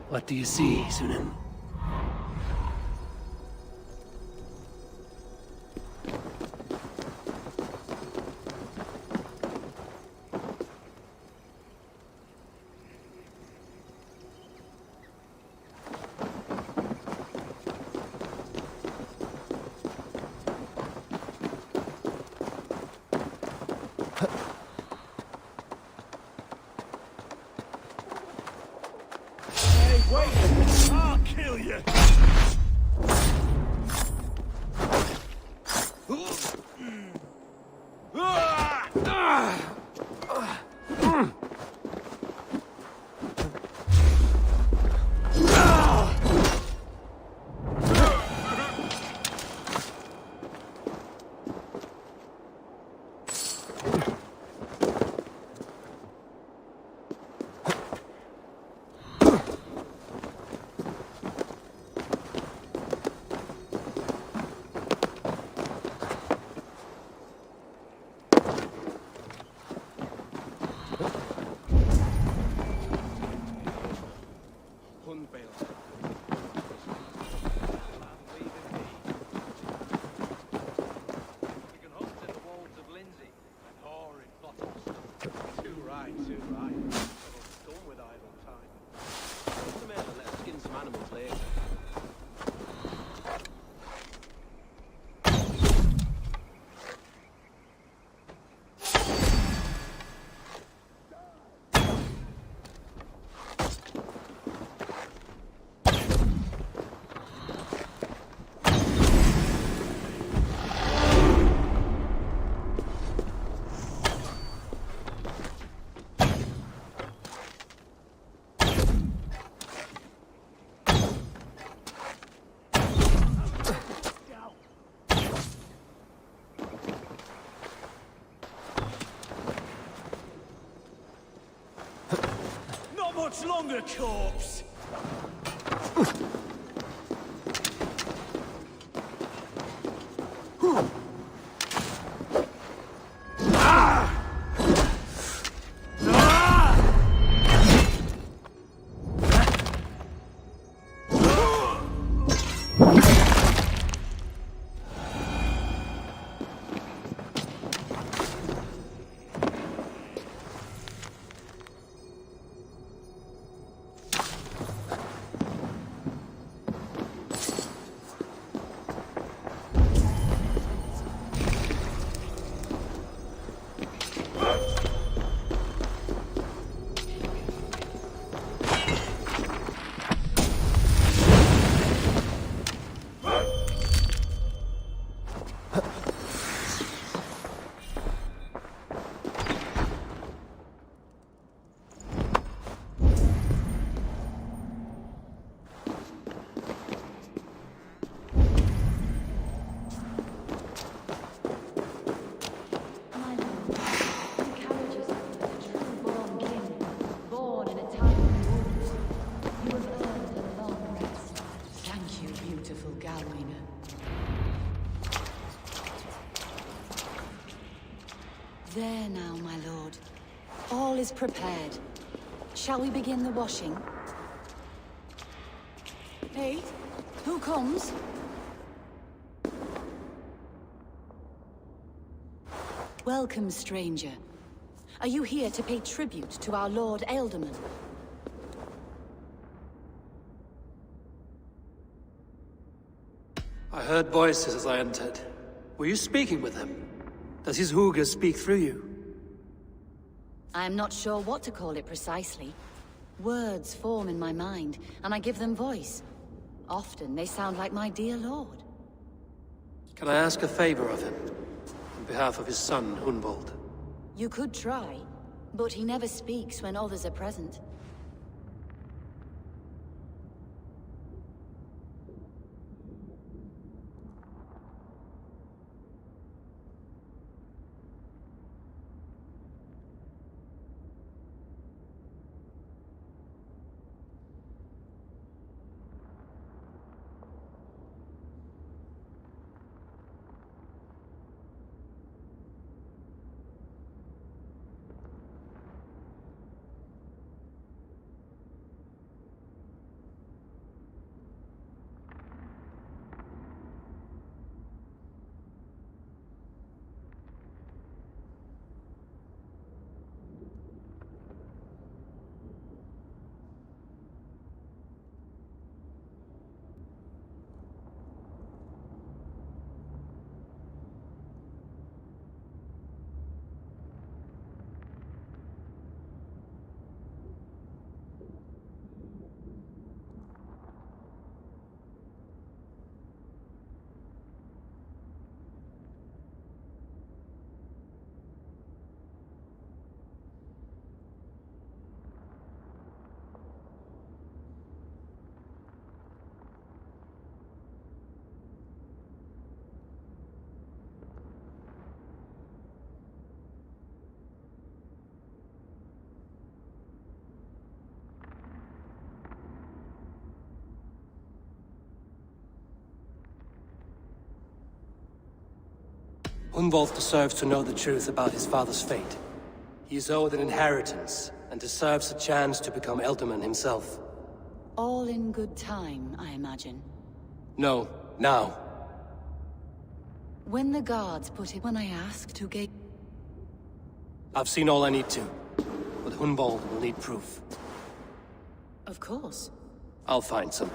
What do you see, Sunan? Hey, wait! I'll kill you! much longer, corpse! There now, my lord. All is prepared. Shall we begin the washing? Hey, who comes? Welcome, stranger. Are you here to pay tribute to our Lord Ealdorman? I heard voices as I entered. Were you speaking with him? Does his hooga speak through you? I am not sure what to call it precisely. Words form in my mind, and I give them voice. Often they sound like my dear lord. Can I ask a favor of him? On behalf of his son, Hunvold. You could try, but he never speaks when others are present. Hunvold deserves to know the truth about his father's fate. He is owed an inheritance, and deserves a chance to become Ealdorman himself. All in good time, I imagine. No, now. When the guards put it when I asked who gave... I've seen all I need to, but Hunvold will need proof. Of course. I'll find some.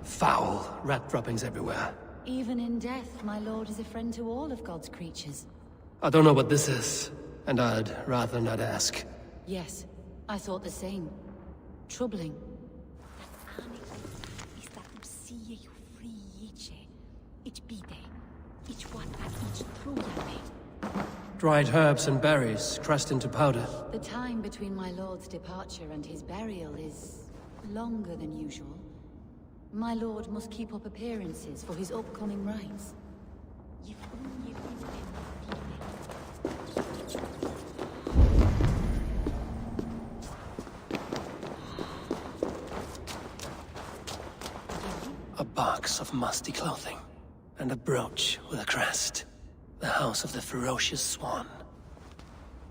Foul rat droppings everywhere. Even in death, my lord is a friend to all of God's creatures. I don't know what this is, and I'd rather not ask. Yes, I thought the same. Troubling. Dried herbs and berries, crushed into powder. The time between my lord's departure and his burial is longer than usual. My lord must keep up appearances for his upcoming rites. box of musty clothing, and a brooch with a crest. The House of the Ferocious Swan.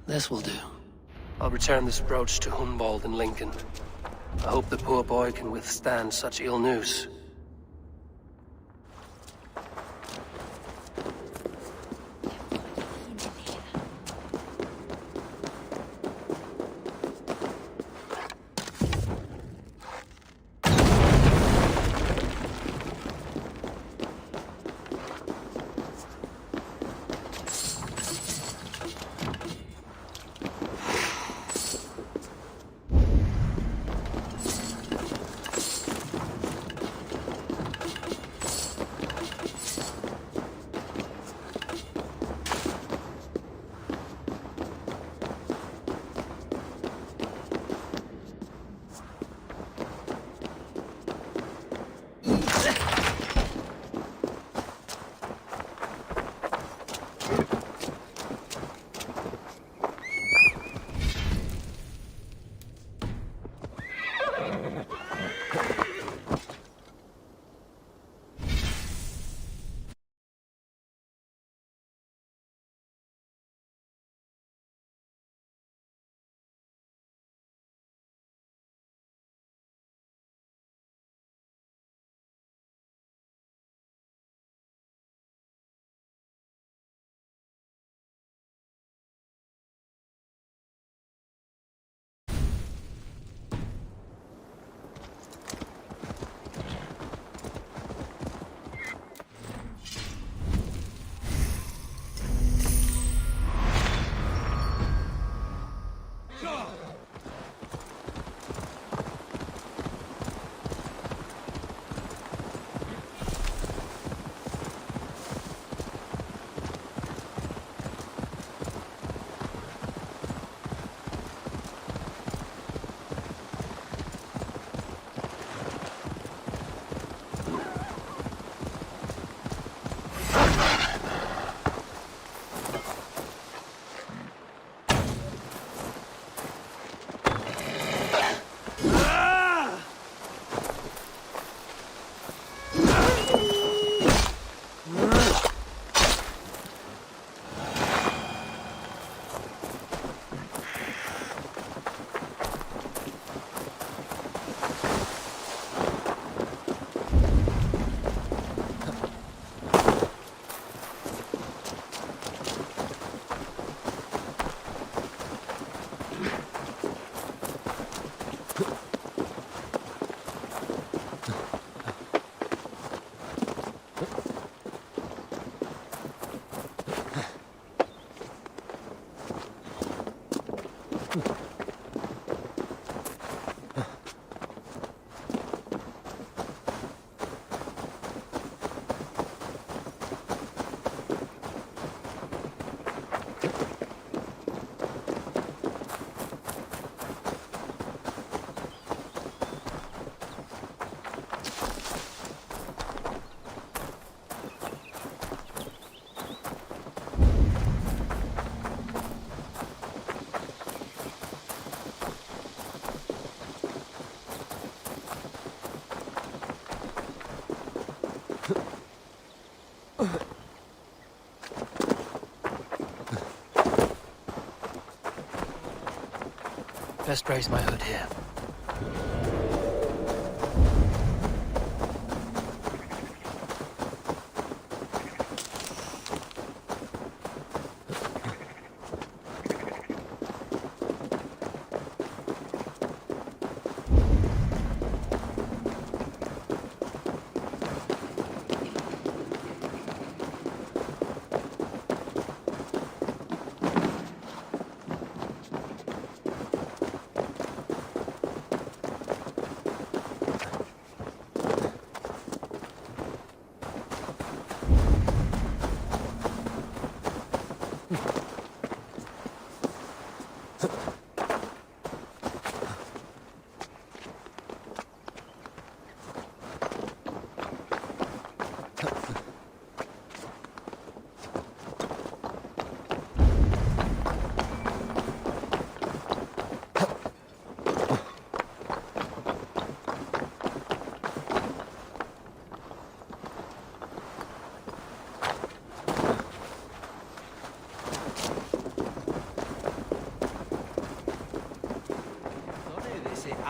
This will do. I'll return this brooch to Humbald in Lincoln. I hope the poor boy can withstand such ill news. Best raise my hood here.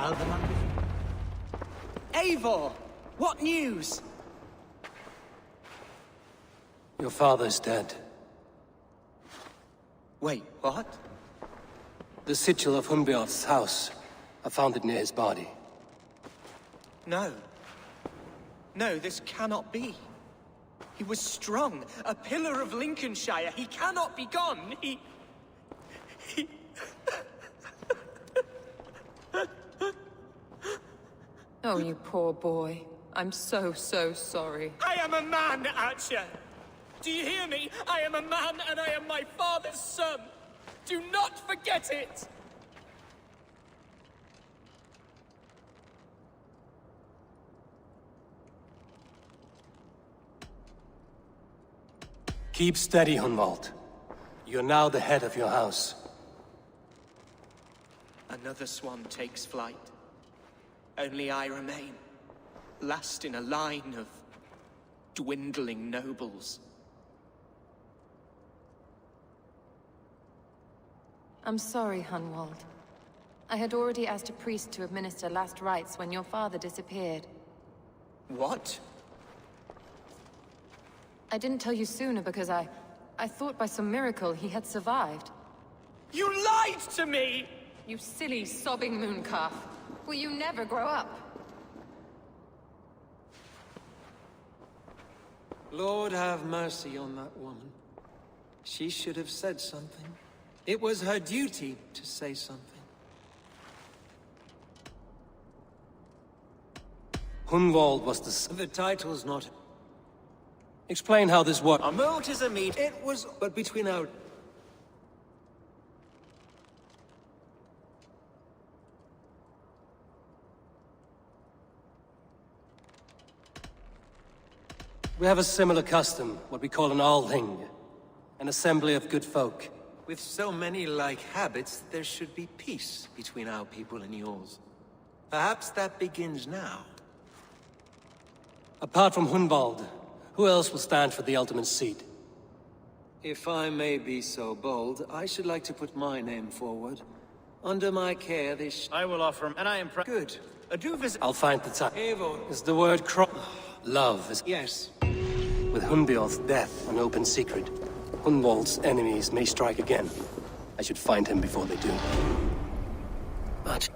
alderman before? Eivor! What news? Your father's dead. Wait, what? The sigil of Hunbjorn's house. I found it near his body. No. No, this cannot be. He was strong, a pillar of Lincolnshire. He cannot be gone. He... Oh, you poor boy. I'm so sorry. I am a man, Archer! Do you hear me? I am a man and I am my father's son! Do not forget it! Keep steady, Hunwald. You're now the head of your house. Another swan takes flight. Only I remain, last in a line of dwindling nobles. I'm sorry, Hunwald. I had already asked a priest to administer last rites when your father disappeared. What? I didn't tell you sooner because I thought by some miracle he had survived. You lied to me! You silly, sobbing mooncalf. Will you never grow up? Lord have mercy on that woman. She should have said something. It was her duty to say something. Hunwald was The title's not... Explain how this worked. A moot is a meat. It was... But between our... We have a similar custom, what we call an Althing. An assembly of good folk. With so many like habits, there should be peace between our people and yours. Perhaps that begins now. Apart from Hunwald, who else will stand for the ultimate seat? If I may be so bold, I should like to put my name forward. Under my care, this... I will offer him, and I am Good. A do visit... I'll find the time. Eivor. Is the word love is... Yes. With Hunbjorn's death an open secret, Hunwald's enemies may strike again. I should find him before they do. But...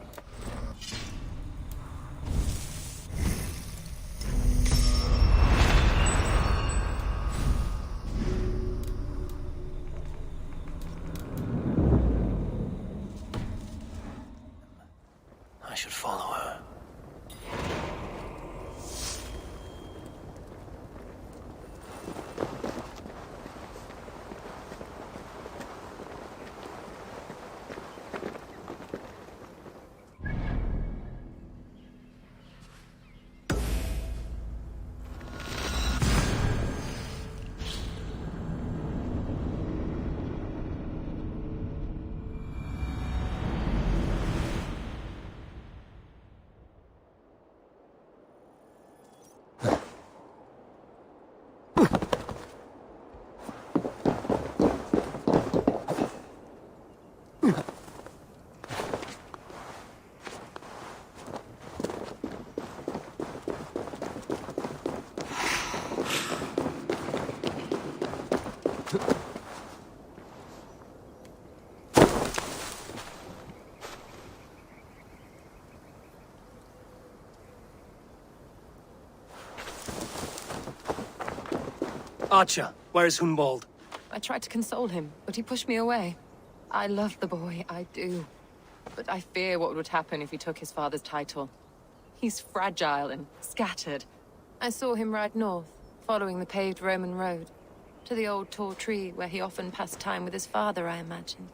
I should follow her. Archer, where is Hunwald? I tried to console him, but he pushed me away. I love the boy, I do. But I fear what would happen if he took his father's title. He's fragile and scattered. I saw him ride north, following the paved Roman road. To the old tall tree where he often passed time with his father, I imagine.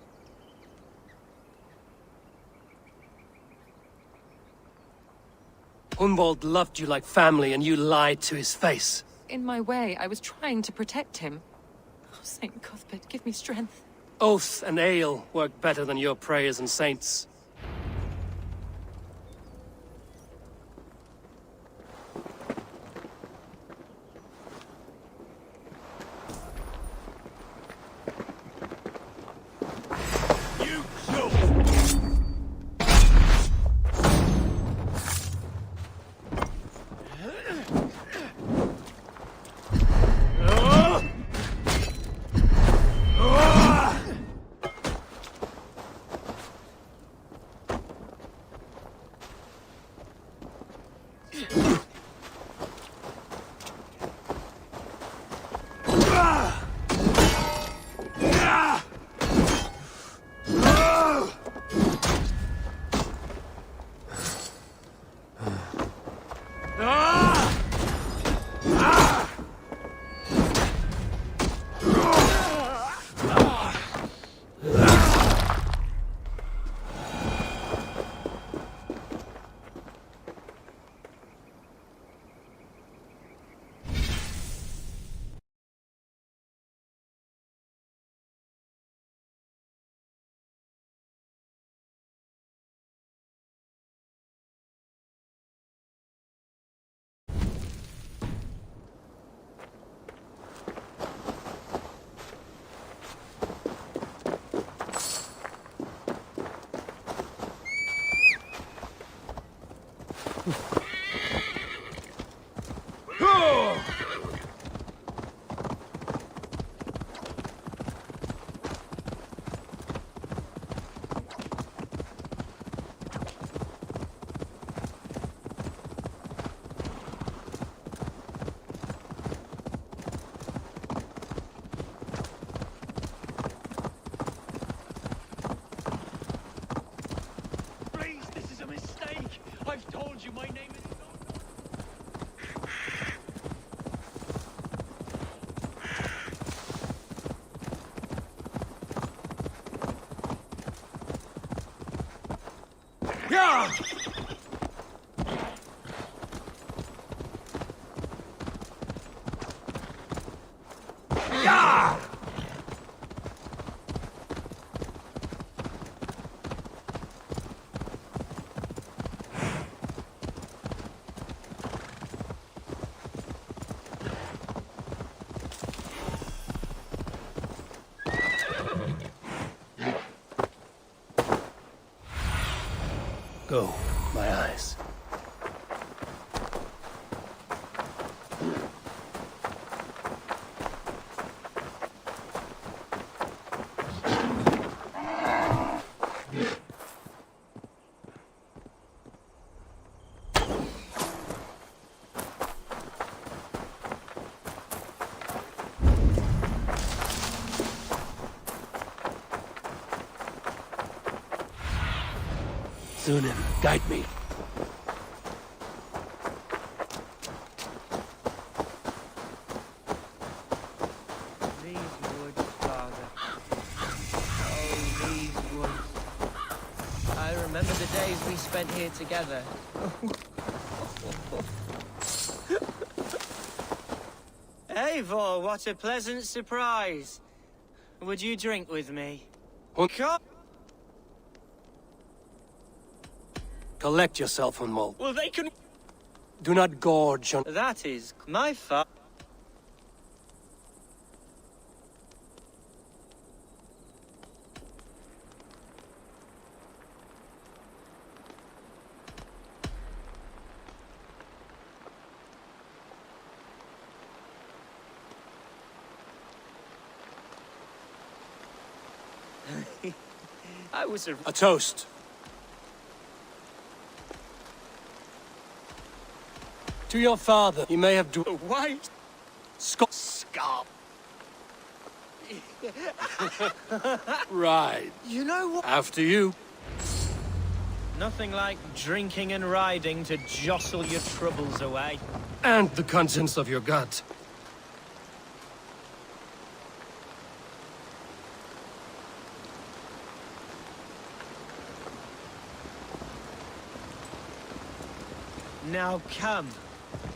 Hunwald loved you like family, and you lied to his face. In my way, I was trying to protect him. Oh, Saint Cuthbert, give me strength. Oath and ale work better than your prayers and saints. Go, my eyes. Zunin, guide me. These woods, Father. Oh, these woods. I remember the days we spent here together. Eivor, what a pleasant surprise. Would you drink with me? Come. Collect yourself, Unmol. Well, they can... Do not gorge on... That is my fault. I was A toast. To your father, he may have do... Why? Scott. Right. You know what? After you. Nothing like drinking and riding to jostle your troubles away. And the contents of your gut. Now come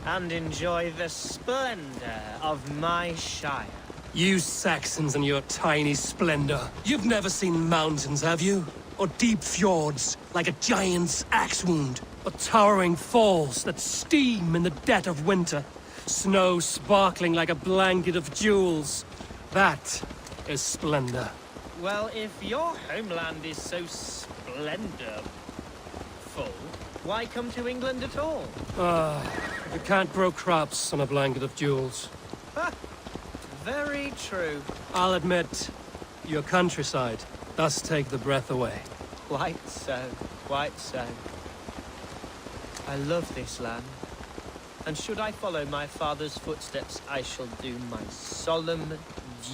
and enjoy the splendor of my Shire. You Saxons and your tiny splendor. You've never seen mountains, have you? Or deep fjords, like a giant's axe wound. Or towering falls that steam in the dead of winter. Snow sparkling like a blanket of jewels. That is splendor. Well, if your homeland is so splendorful, why come to England at all? You can't grow crops on a blanket of jewels. Ha! Very true. I'll admit, your countryside does take the breath away. Quite so, quite so. I love this land. And should I follow my father's footsteps, I shall do my solemn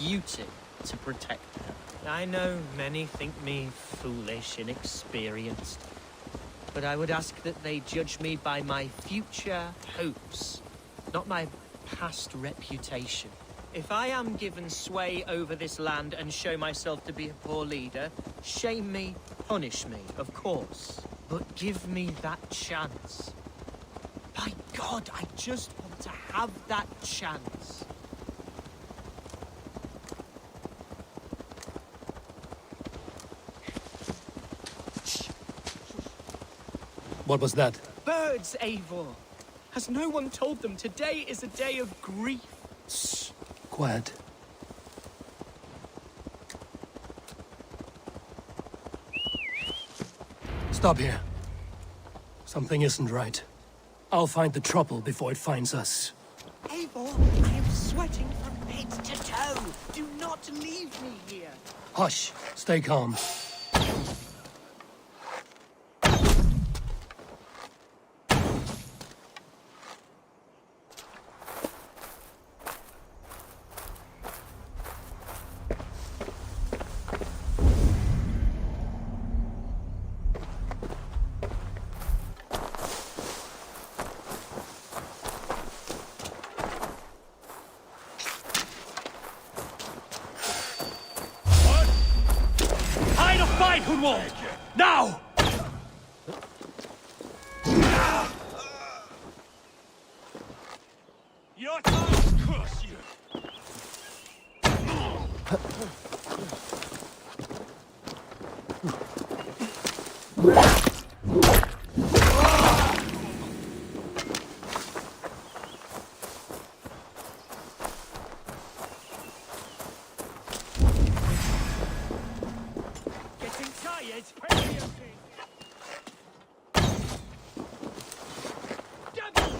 duty to protect them. I know many think me foolish, inexperienced. But I would ask that they judge me by my future hopes, not my past reputation. If I am given sway over this land and show myself to be a poor leader, shame me, punish me, of course. But give me that chance. By God, I just want to have that chance. What was that? Birds, Eivor! Has no one told them today is a day of grief? Shh. Quiet. Stop here. Something isn't right. I'll find the trouble before it finds us. Eivor, I am sweating from head to toe. Do not leave me here. Hush. Stay calm. Now! Getting tired? Devil!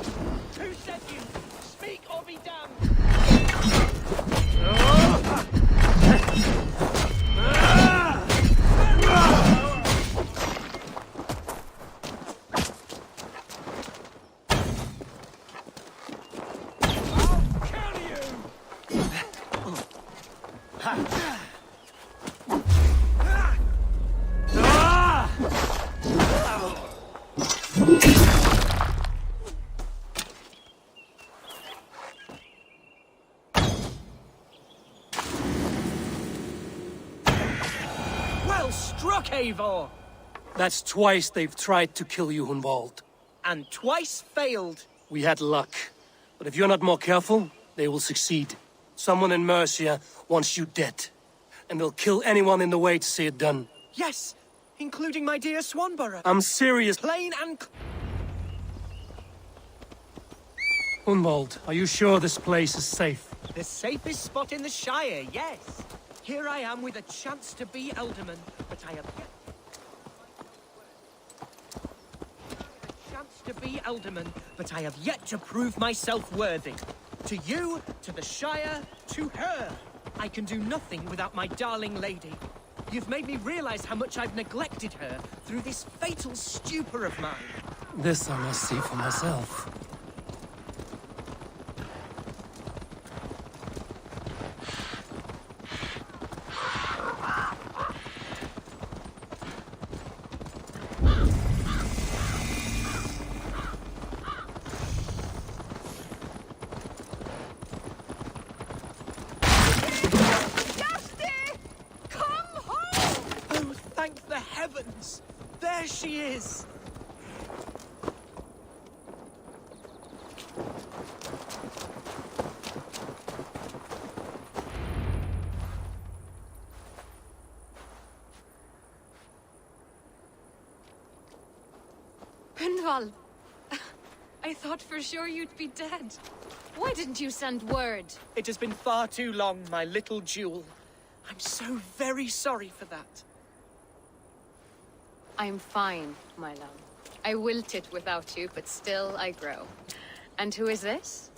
Who said you? Speak or be damned! Well struck, Eivor! That's twice they've tried to kill you, Hunwald. And twice failed. We had luck. But if you're not more careful, they will succeed. Someone in Mercia wants you dead. And they'll kill anyone in the way to see it done. Yes, including my dear Swanborough. I'm serious. Plain and... Hunwald, are you sure this place is safe? The safest spot in the Shire, yes. Here I am with a chance to be Elderman, but I have yet... I have yet to prove myself worthy. To you, to the Shire, to her. I can do nothing without my darling lady. You've made me realize how much I've neglected her through this fatal stupor of mine. This I must see for myself. Thank the heavens! There she is! Brynvald! I thought for sure you'd be dead. Why didn't you send word? It has been far too long, my little jewel. I'm so very sorry for that. I'm fine, my love. I wilted without you, but still I grow. And who is this?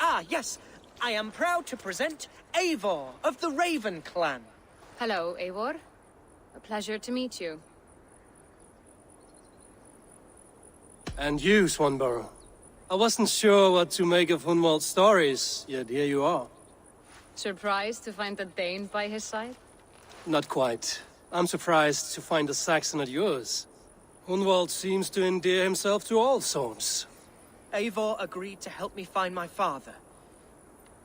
Ah, yes. I am proud to present Eivor of the Raven clan. Hello, Eivor. A pleasure to meet you. And you, Swanborough. I wasn't sure what to make of Hunwald's stories, yet here you are. Surprised to find a Dane by his side? Not quite. I'm surprised to find a Saxon at yours. Hunwald seems to endear himself to all sorts. Eivor agreed to help me find my father.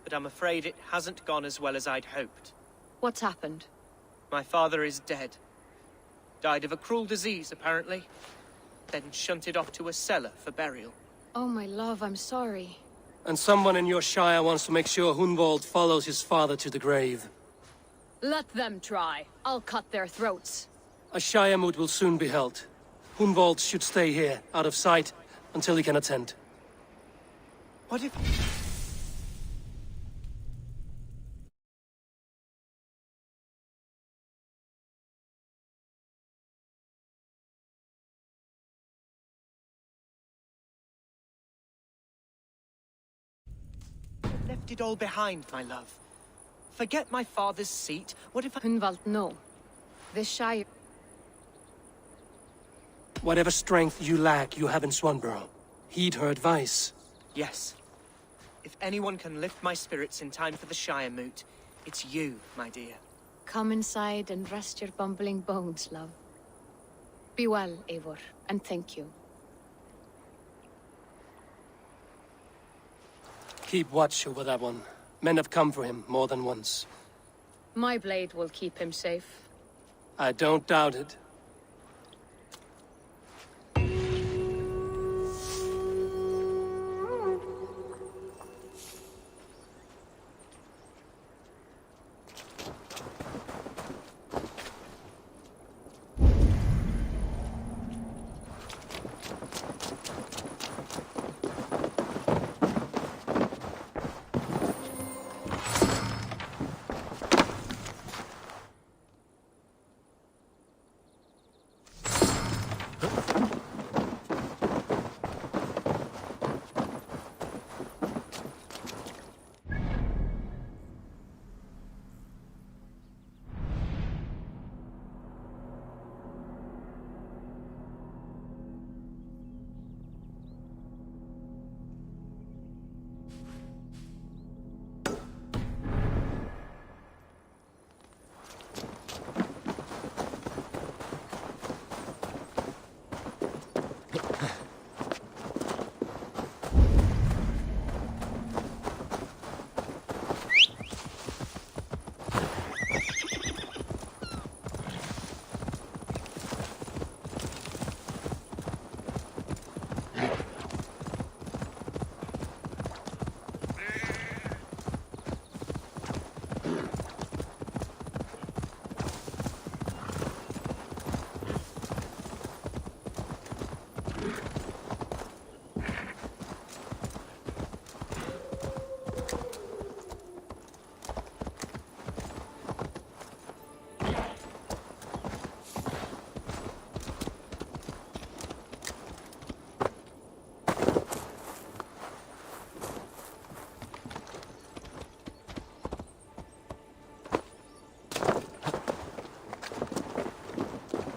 But I'm afraid it hasn't gone as well as I'd hoped. What's happened? My father is dead. Died of a cruel disease, apparently. Then shunted off to a cellar for burial. Oh, my love, I'm sorry. And someone in your shire wants to make sure Hunwald follows his father to the grave. Let them try. I'll cut their throats. A shire moot will soon be held. Hunwald should stay here, out of sight, until he can attend. What if... left it all behind, my love. Forget my father's seat. What if I... Hunwald, no. This Shire... Whatever strength you lack, you have in Swanborough. Heed her advice. Yes. If anyone can lift my spirits in time for the Shire moot, it's you, my dear. Come inside and rest your bumbling bones, love. Be well, Eivor, and thank you. Keep watch over that one. Men have come for him more than once. My blade will keep him safe. I don't doubt it.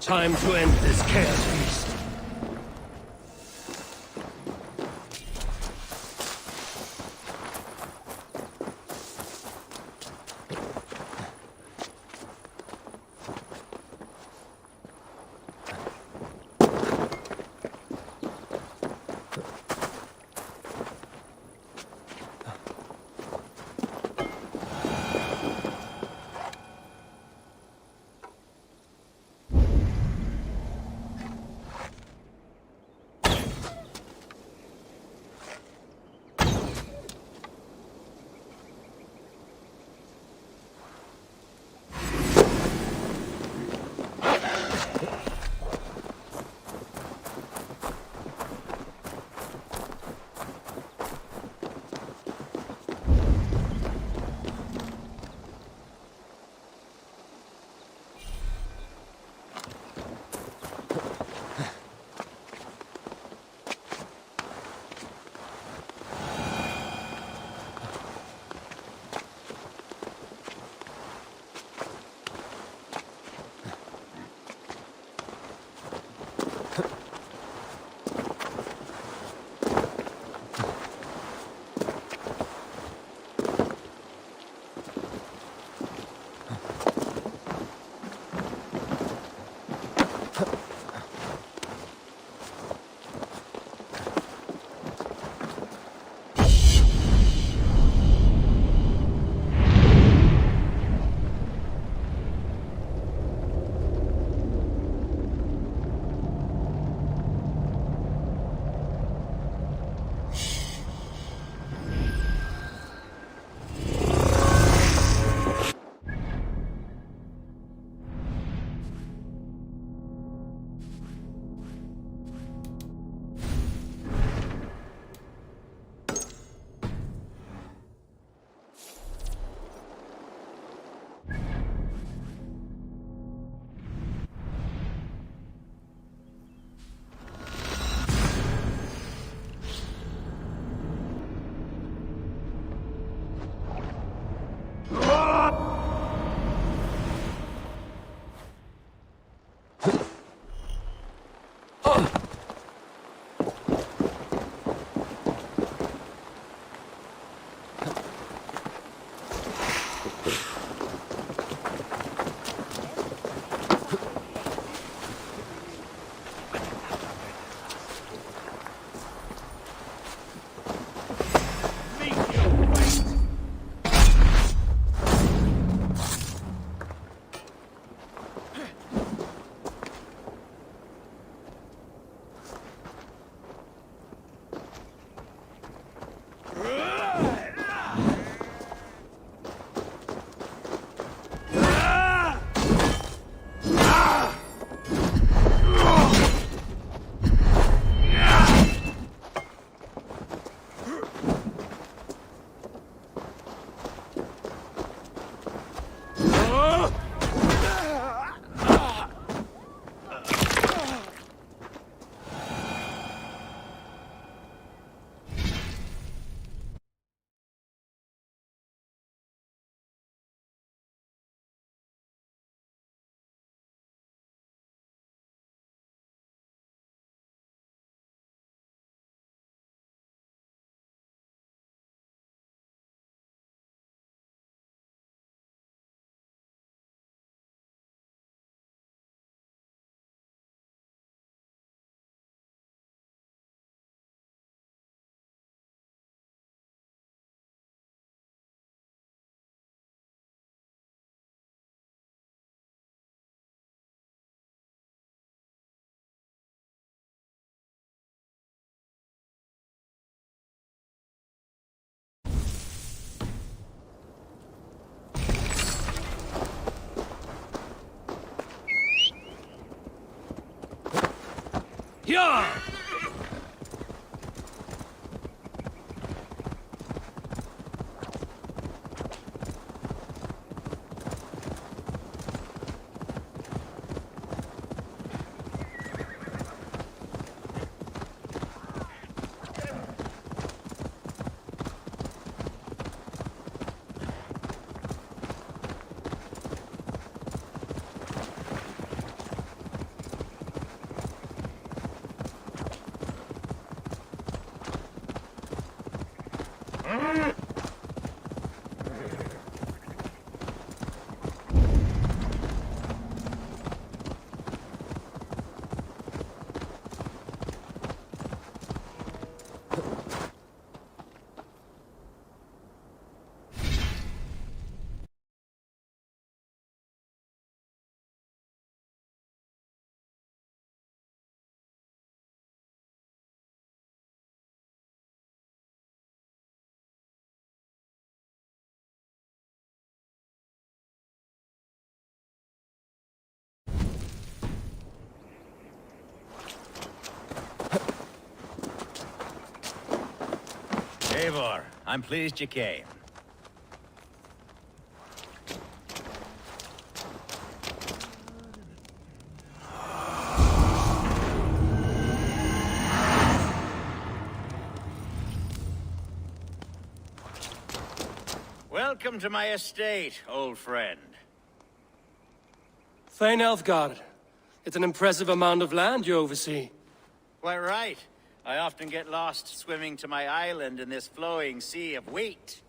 Time to end this chaos feast. Yeah! Eivor, I'm pleased you came. Welcome to my estate, old friend. Thane Elfgard. It's an impressive amount of land you oversee. Quite right. I often get lost swimming to my island in this flowing sea of wheat.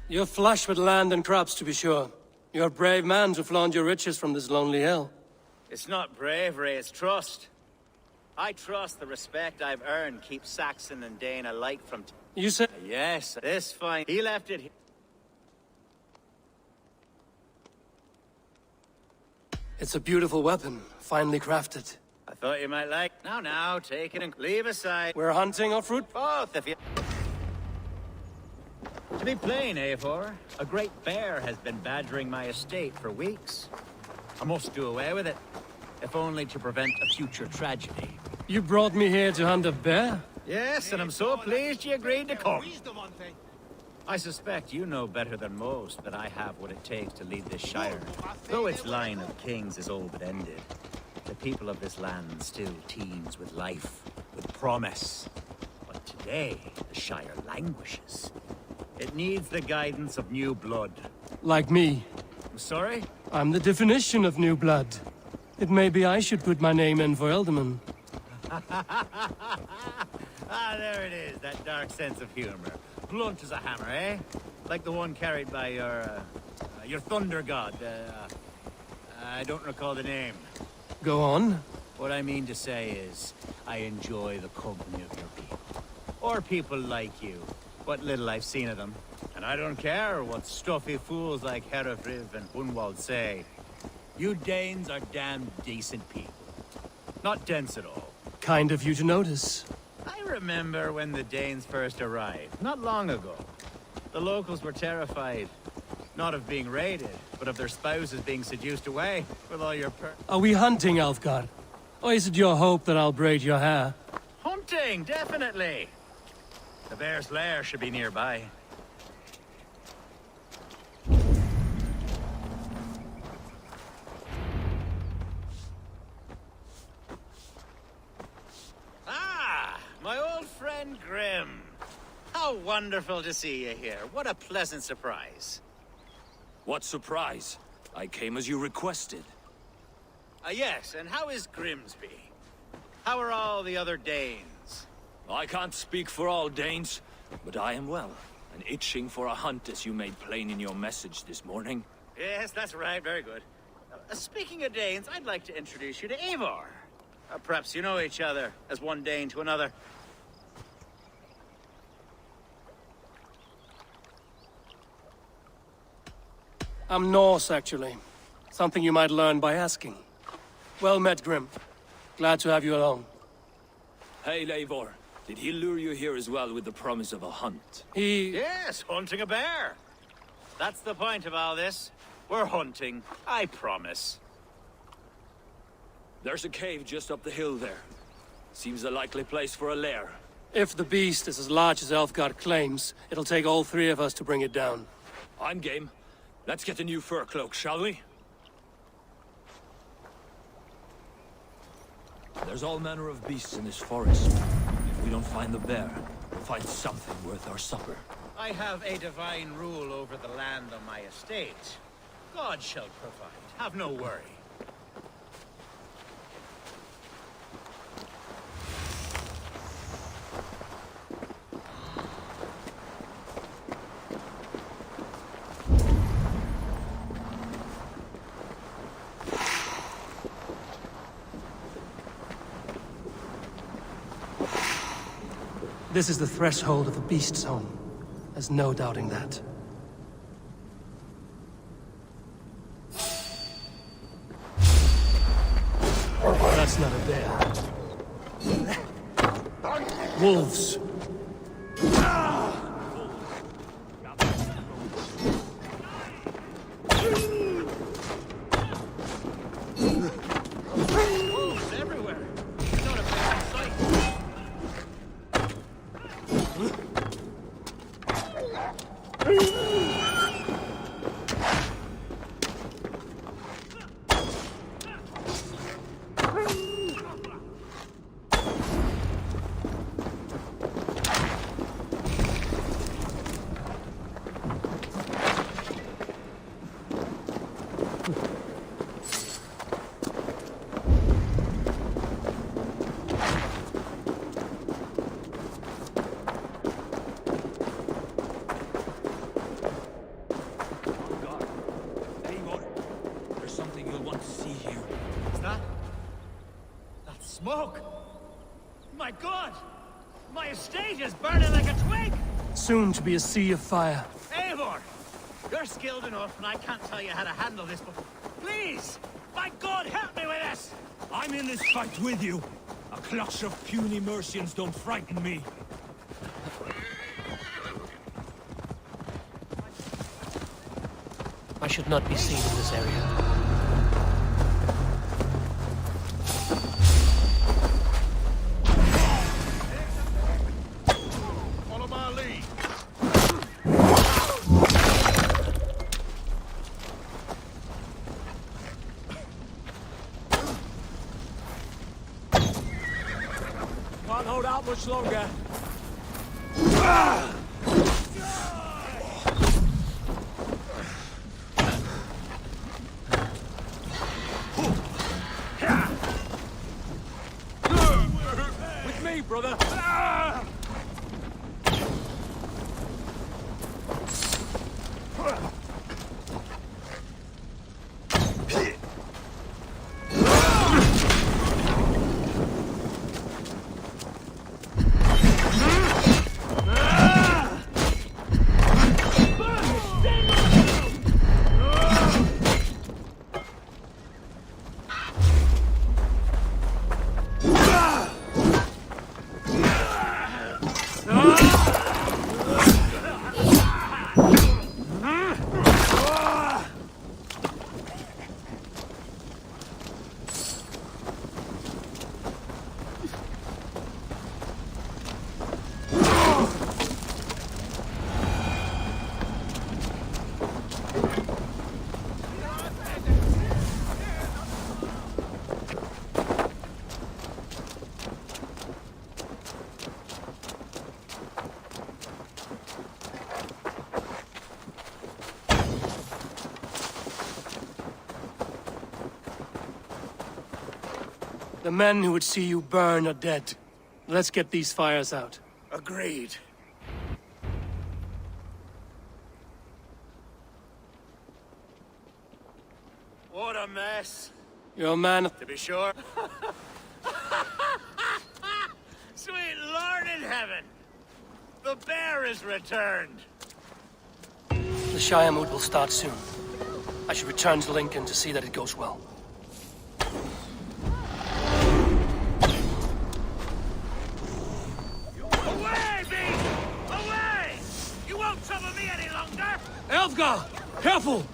You're flush with land and crops, to be sure. You're a brave man to flaunt your riches from this lonely hill. It's not bravery, it's trust. I trust the respect I've earned keeps Saxon and Dane alike from... You said... Yes, this fine. He left it... It's a beautiful weapon, finely crafted. I thought you might like... Now, take it and leave aside. We're hunting or fruit? Both, if you... To be plain, Eivor, a great bear has been badgering my estate for weeks. I must do away with it, if only to prevent a future tragedy. You brought me here to hunt a bear? Yes, and I'm so pleased you agreed to come. I suspect you know better than most that I have what it takes to lead this shire. Though its line of kings is all but ended, the people of this land still teems with life, with promise. But today, the shire languishes. It needs the guidance of new blood. Like me. I'm sorry? I'm the definition of new blood. It may be I should put my name in for Elderman. There it is, that dark sense of humor. Blunt as a hammer, eh? Like the one carried by your thunder god. I don't recall the name. Go on. What I mean to say is, I enjoy the company of your people. Or people like you. What little I've seen of them. And I don't care what stuffy fools like Herefriv and Hunwald say. You Danes are damn decent people. Not dense at all. Kind of you to notice. I remember when the Danes first arrived, not long ago. The locals were terrified. Not of being raided, but of their spouses being seduced away with all your Are we hunting, Elfgard? Or is it your hope that I'll braid your hair? Hunting, definitely! The bear's lair should be nearby. Ah, my old friend Grim. How wonderful to see you here. What a pleasant surprise. What surprise? I came as you requested. Yes, and how is Grimsby? How are all the other Danes? I can't speak for all Danes, but I am well, and itching for a hunt as you made plain in your message this morning. Yes, that's right, very good. Speaking of Danes, I'd like to introduce you to Eivor. Perhaps you know each other, as one Dane to another. I'm Norse, actually. Something you might learn by asking. Well met, Grim. Glad to have you along. Hey, Eivor. Did he lure you here as well with the promise of a hunt? Yes, hunting a bear. That's the point of all this. We're hunting, I promise. There's a cave just up the hill there. Seems a likely place for a lair. If the beast is as large as Elfgard claims, it'll take all three of us to bring it down. I'm game. Let's get a new fur cloak, shall we? There's all manner of beasts in this forest. If we don't find the bear, we'll find something worth our supper. I have a divine rule over the land on my estate. God shall provide. Have no worry. This is the threshold of the beast's home. There's no doubting that. That's not a bear. Wolves. God! My estate is burning like a twig! Soon to be a sea of fire. Eivor! You're skilled enough, and I can't tell you how to handle this, but please! By God, help me with this! I'm in this fight with you. A clutch of puny Mercians don't frighten me. I should not be seen in this area. Follow my lead. Can't hold out much longer. With me, brother. The men who would see you burn are dead. Let's get these fires out. Agreed. What a mess. You're a man of... To be sure. Sweet Lord in heaven! The bear is returned! The Shire mood will start soon. I should return to Lincoln to see that it goes well. Away, beast! Away! You won't trouble me any longer! Elfgar! Careful!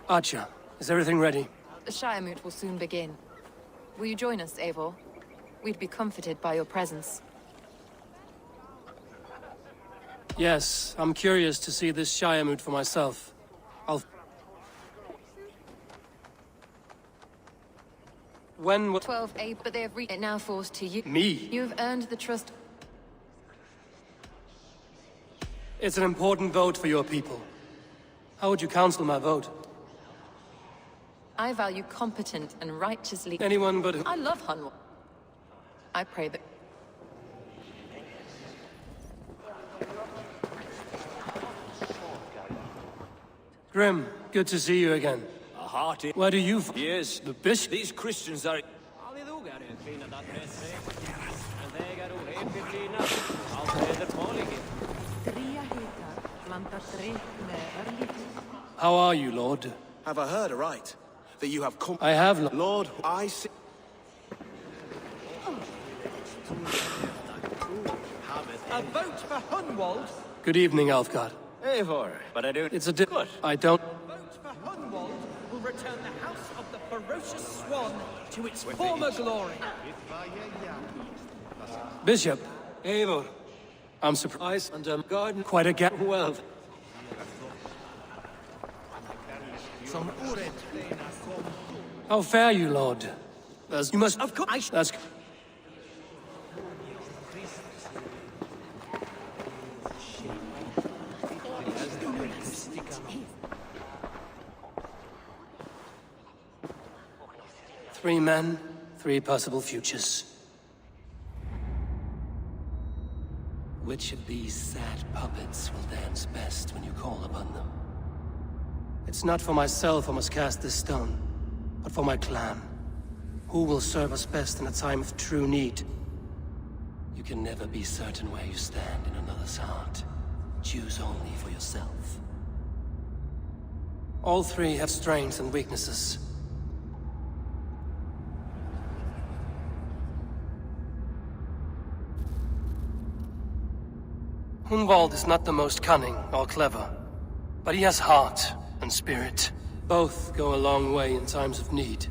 Archer, is everything ready? The Shire moot will soon begin. Will you join us, Eivor? We'd be comforted by your presence. Yes, I'm curious to see this Shire moot for myself. When will... 12-8, but they have reached it now forced to you. Me? You have earned the trust... It's an important vote for your people. How would you counsel my vote? I value competent and righteous leaders. Anyone but... I love Hunwald. I pray that... Grim, good to see you again. A hearty... Where do you... Yes, the bishop? These Christians are... How are you, Lord? Have I heard aright? That you have come... I have, Lord, I see... A vote for Hunwald? Good evening, Alfgard. Eivor, but I don't... It's a good. I don't... Vote for Hunwald will return the House of the Ferocious Swan to its former glory. Bishop. Eivor. I'm surprised and garden quite a gap. Well. How fare you, Lord? You must... Of course. That's... Three men, three possible futures. Which of these sad puppets will dance best when you call upon them? It's not for myself I must cast this stone, but for my clan. Who will serve us best in a time of true need? You can never be certain where you stand in another's heart. Choose only for yourself. All three have strengths and weaknesses. Hunwald is not the most cunning or clever, but he has heart and spirit. Both go a long way in times of need.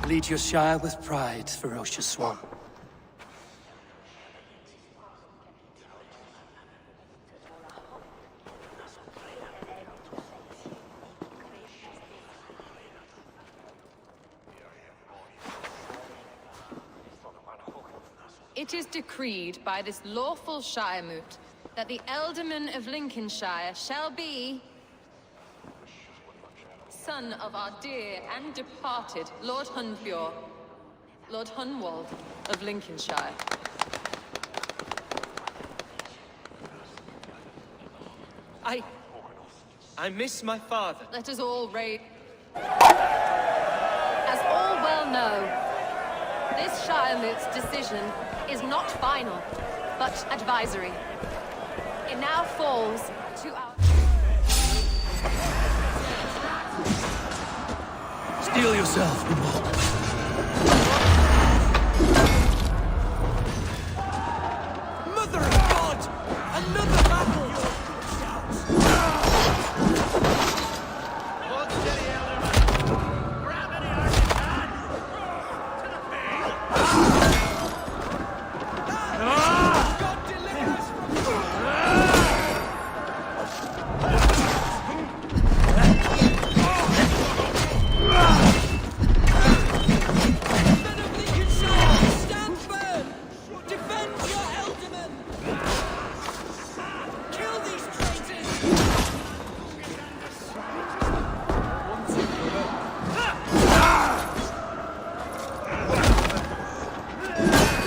Lead your Shire with pride, ferocious swan. It is decreed by this lawful Shire Moot that the Ealdorman of Lincolnshire shall be son of our dear and departed Lord Hunbjorn, Lord Hunwald of Lincolnshire. I miss my father. Let us all raise... As all well know, this Shire Moot's decision is not final, but advisory. It now falls to our... Steel yourself, Hunwald. Mother of God! Another battle!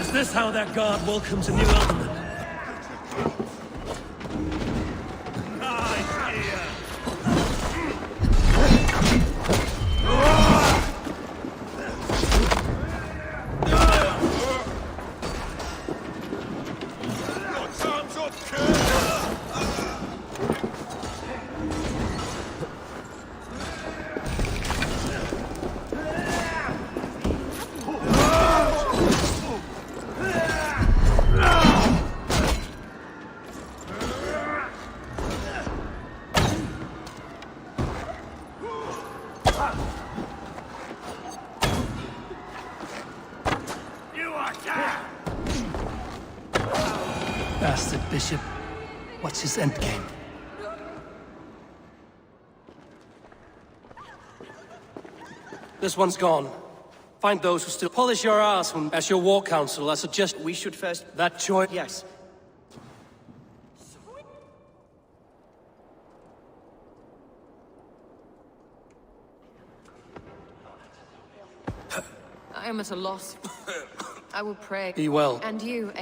Is this how that guard welcomes a new ealdorman? Bastard Bishop. What's his endgame? This one's gone. Find those who still polish your ass as your war council. I suggest we should first... That choice... Yes. I am at a loss. I will pray. Be well. And you...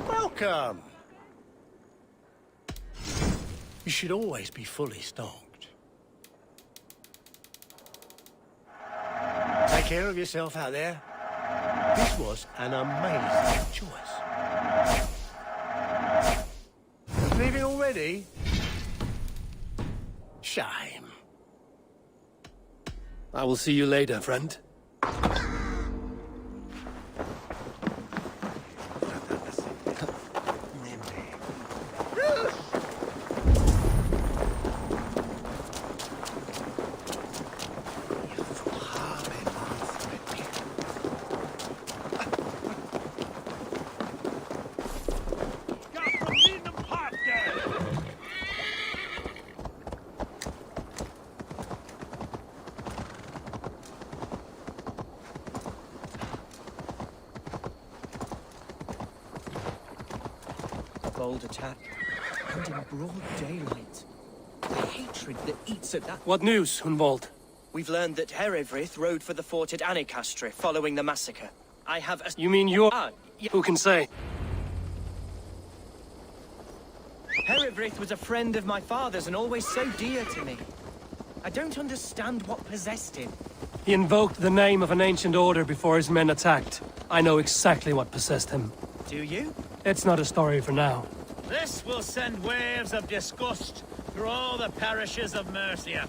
Welcome. You should always be fully stocked. Take care of yourself out there. This was an amazing choice. Leaving already? Shame. I will see you later, friend. Bold attack, and in broad daylight. The hatred that eats at that... What news, Hunwald? We've learned that Herivryth rode for the fort at Annikastre following the massacre. I have a... You mean you're... Who can say? Herivryth was a friend of my father's and always so dear to me. I don't understand what possessed him. He invoked the name of an ancient order before his men attacked. I know exactly what possessed him. Do you? It's not a story for now. This will send waves of disgust through all the parishes of Mercia.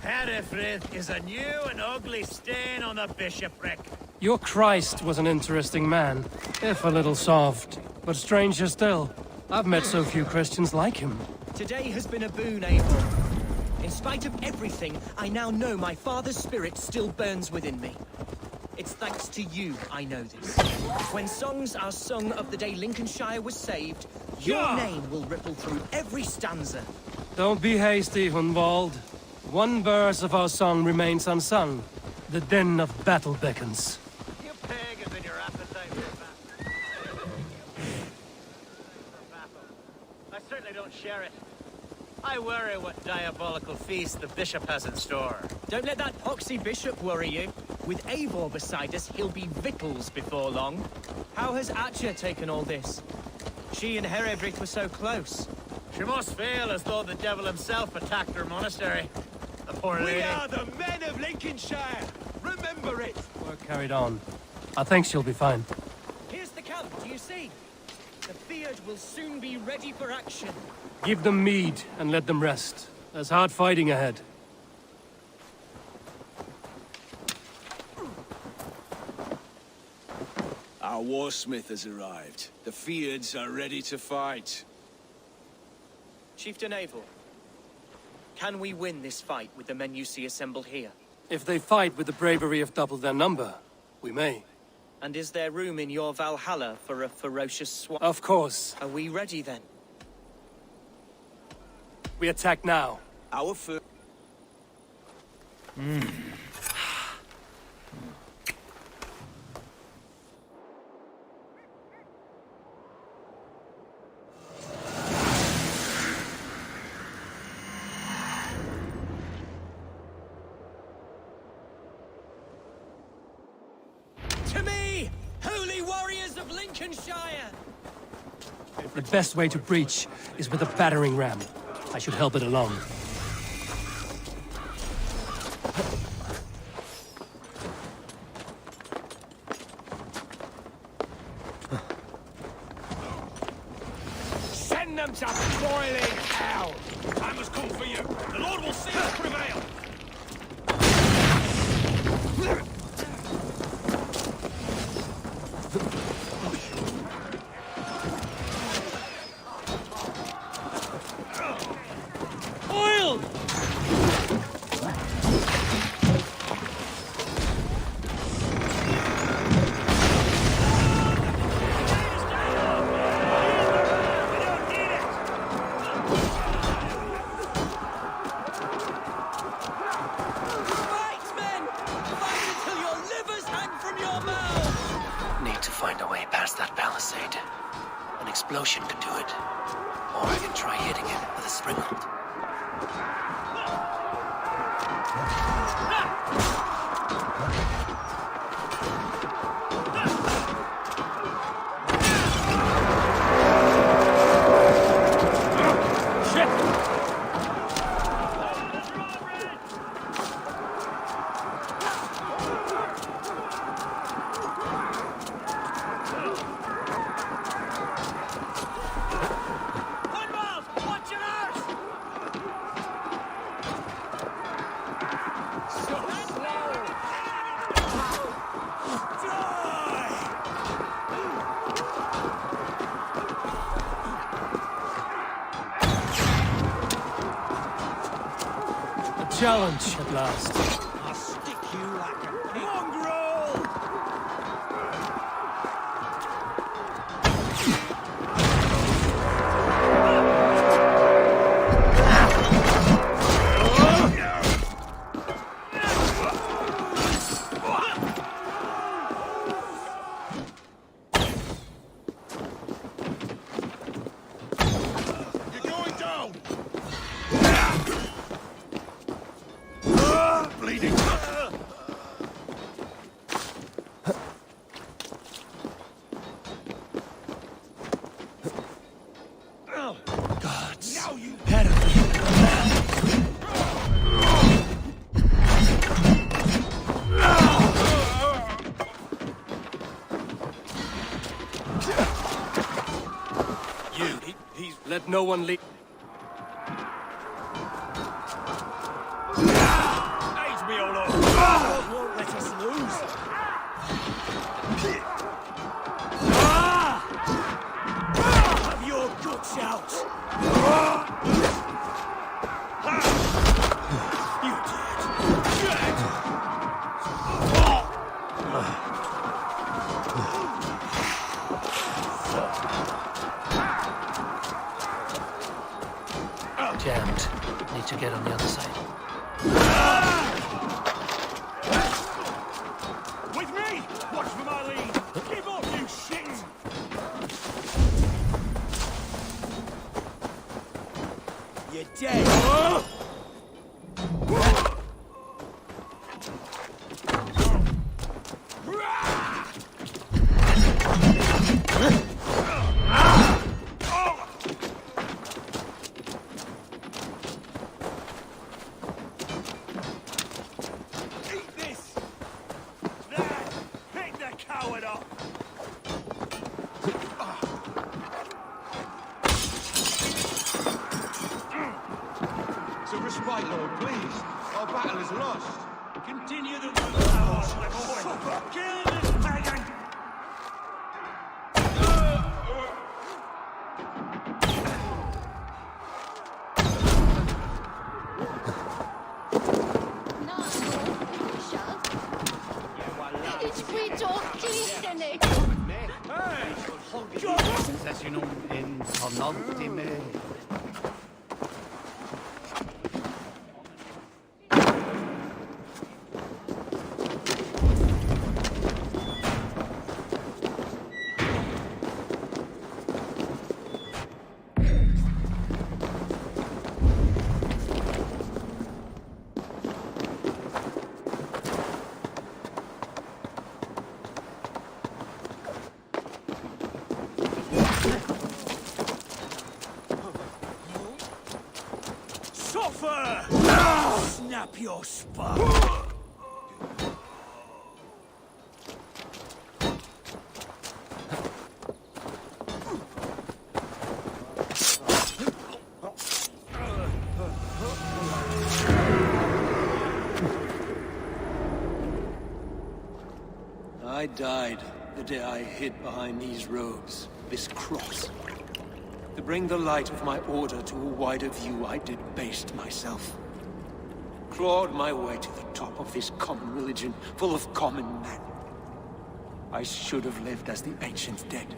Herefrith is a new and ugly stain on the bishopric. Your Christ was an interesting man, if a little soft. But stranger still, I've met so few Christians like him. Today has been a boon, Abel. In spite of everything, I now know my father's spirit still burns within me. It's thanks to you I know this. When songs are sung of the day Lincolnshire was saved, your name will ripple through every stanza. Don't be hasty, Hunwald. One verse of our song remains unsung. The din of battle beckons. You pagan in your appetite for battle. I certainly don't share it. I worry what diabolical feast the bishop has in store. Don't let that poxy bishop worry you. With Eivor beside us, he'll be victuals before long. How has Atcha taken all this? She and Herivryth were so close. She must feel as though the devil himself attacked her monastery. The poor lady. We are the men of Lincolnshire! Remember it! Work carried on. I think she'll be fine. Here's the camp, do you see? The Fyrd will soon be ready for action. Give them mead and let them rest. There's hard fighting ahead. Our warsmith has arrived. The Fyrds are ready to fight. Chieftain Eivor, can we win this fight with the men you see assembled here? If they fight with the bravery of double their number, we may. And is there room in your Valhalla for a ferocious sword? Of course. Are we ready then? We attack now. Our first... To me, holy warriors of Lincolnshire! The best way to breach is with a battering ram. I should help it along. Send them to boiling hell! Time has come for you. The Lord will see us prevail. Oil! Fight, men! Fight until your livers hang from your mouths! Need to find a way past that palisade. An explosion could do it. Or I can try hitting it with a springboard. Challenge at last. I'll stick you like a mongrel! You're going down! Bleeding! Gods. Now you... Head of me. He's... Let no one leave. Age me all up! God won't let us lose. Have your guts out. You Jammed. Need to get on the other side. With me! Watch for my lead! Give up, you shit! You're dead. Eat this! There! Pick the coward up! It's a respite, Lord, please. Our battle is lost. Continue the war, Kill this pagan! Suffer! Snap your spine. I died the day I hid behind these robes, this cross. To bring the light of my order to a wider view, I debased myself. Clawed my way to the top of this common religion, full of common men. I should have lived as the ancient dead.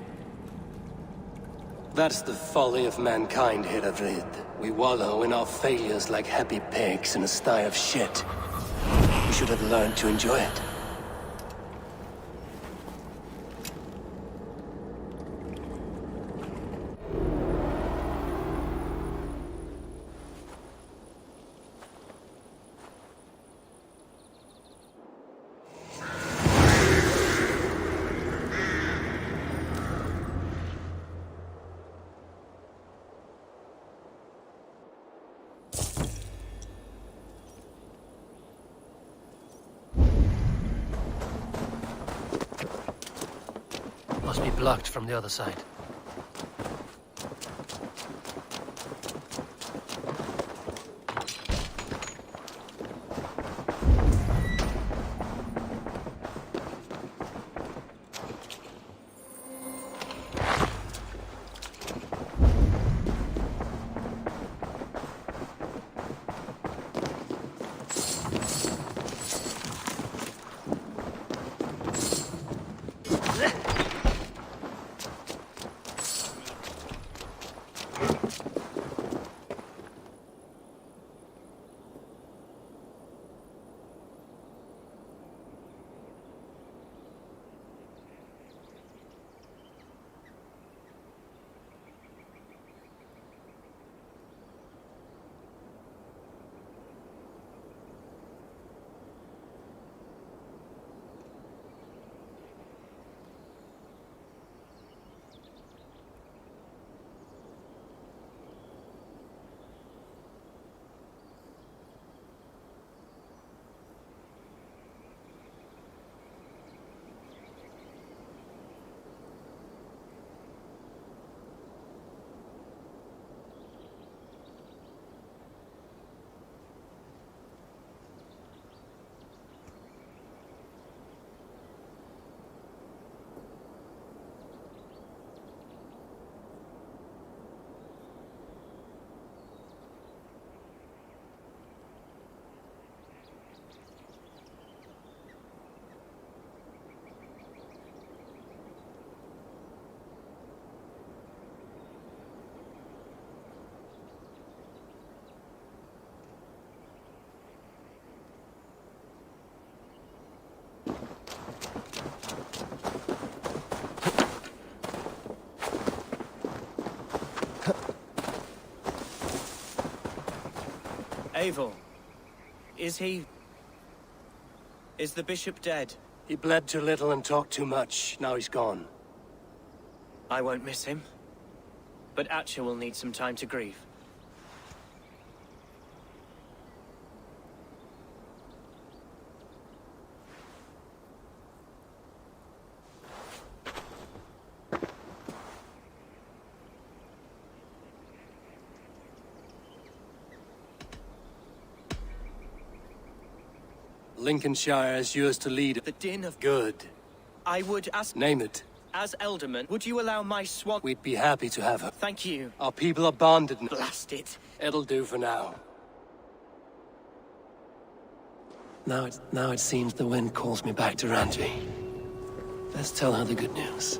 That's the folly of mankind, Hiravrid. We wallow in our failures like happy pigs in a sty of shit. We should have learned to enjoy it. blocked from the other side. Eivor, is he... is the bishop dead? He bled too little and talked too much. Now he's gone. I won't miss him. But Atcha will need some time to grieve. Lincolnshire is yours to lead. The Din of... Good. I would ask... Name it. As Elderman, would you allow my swan... We'd be happy to have her. Thank you. Our people are bonded. Blast it. It'll do for now. Now it seems the wind calls me back to Ranji. Let's tell her the good news.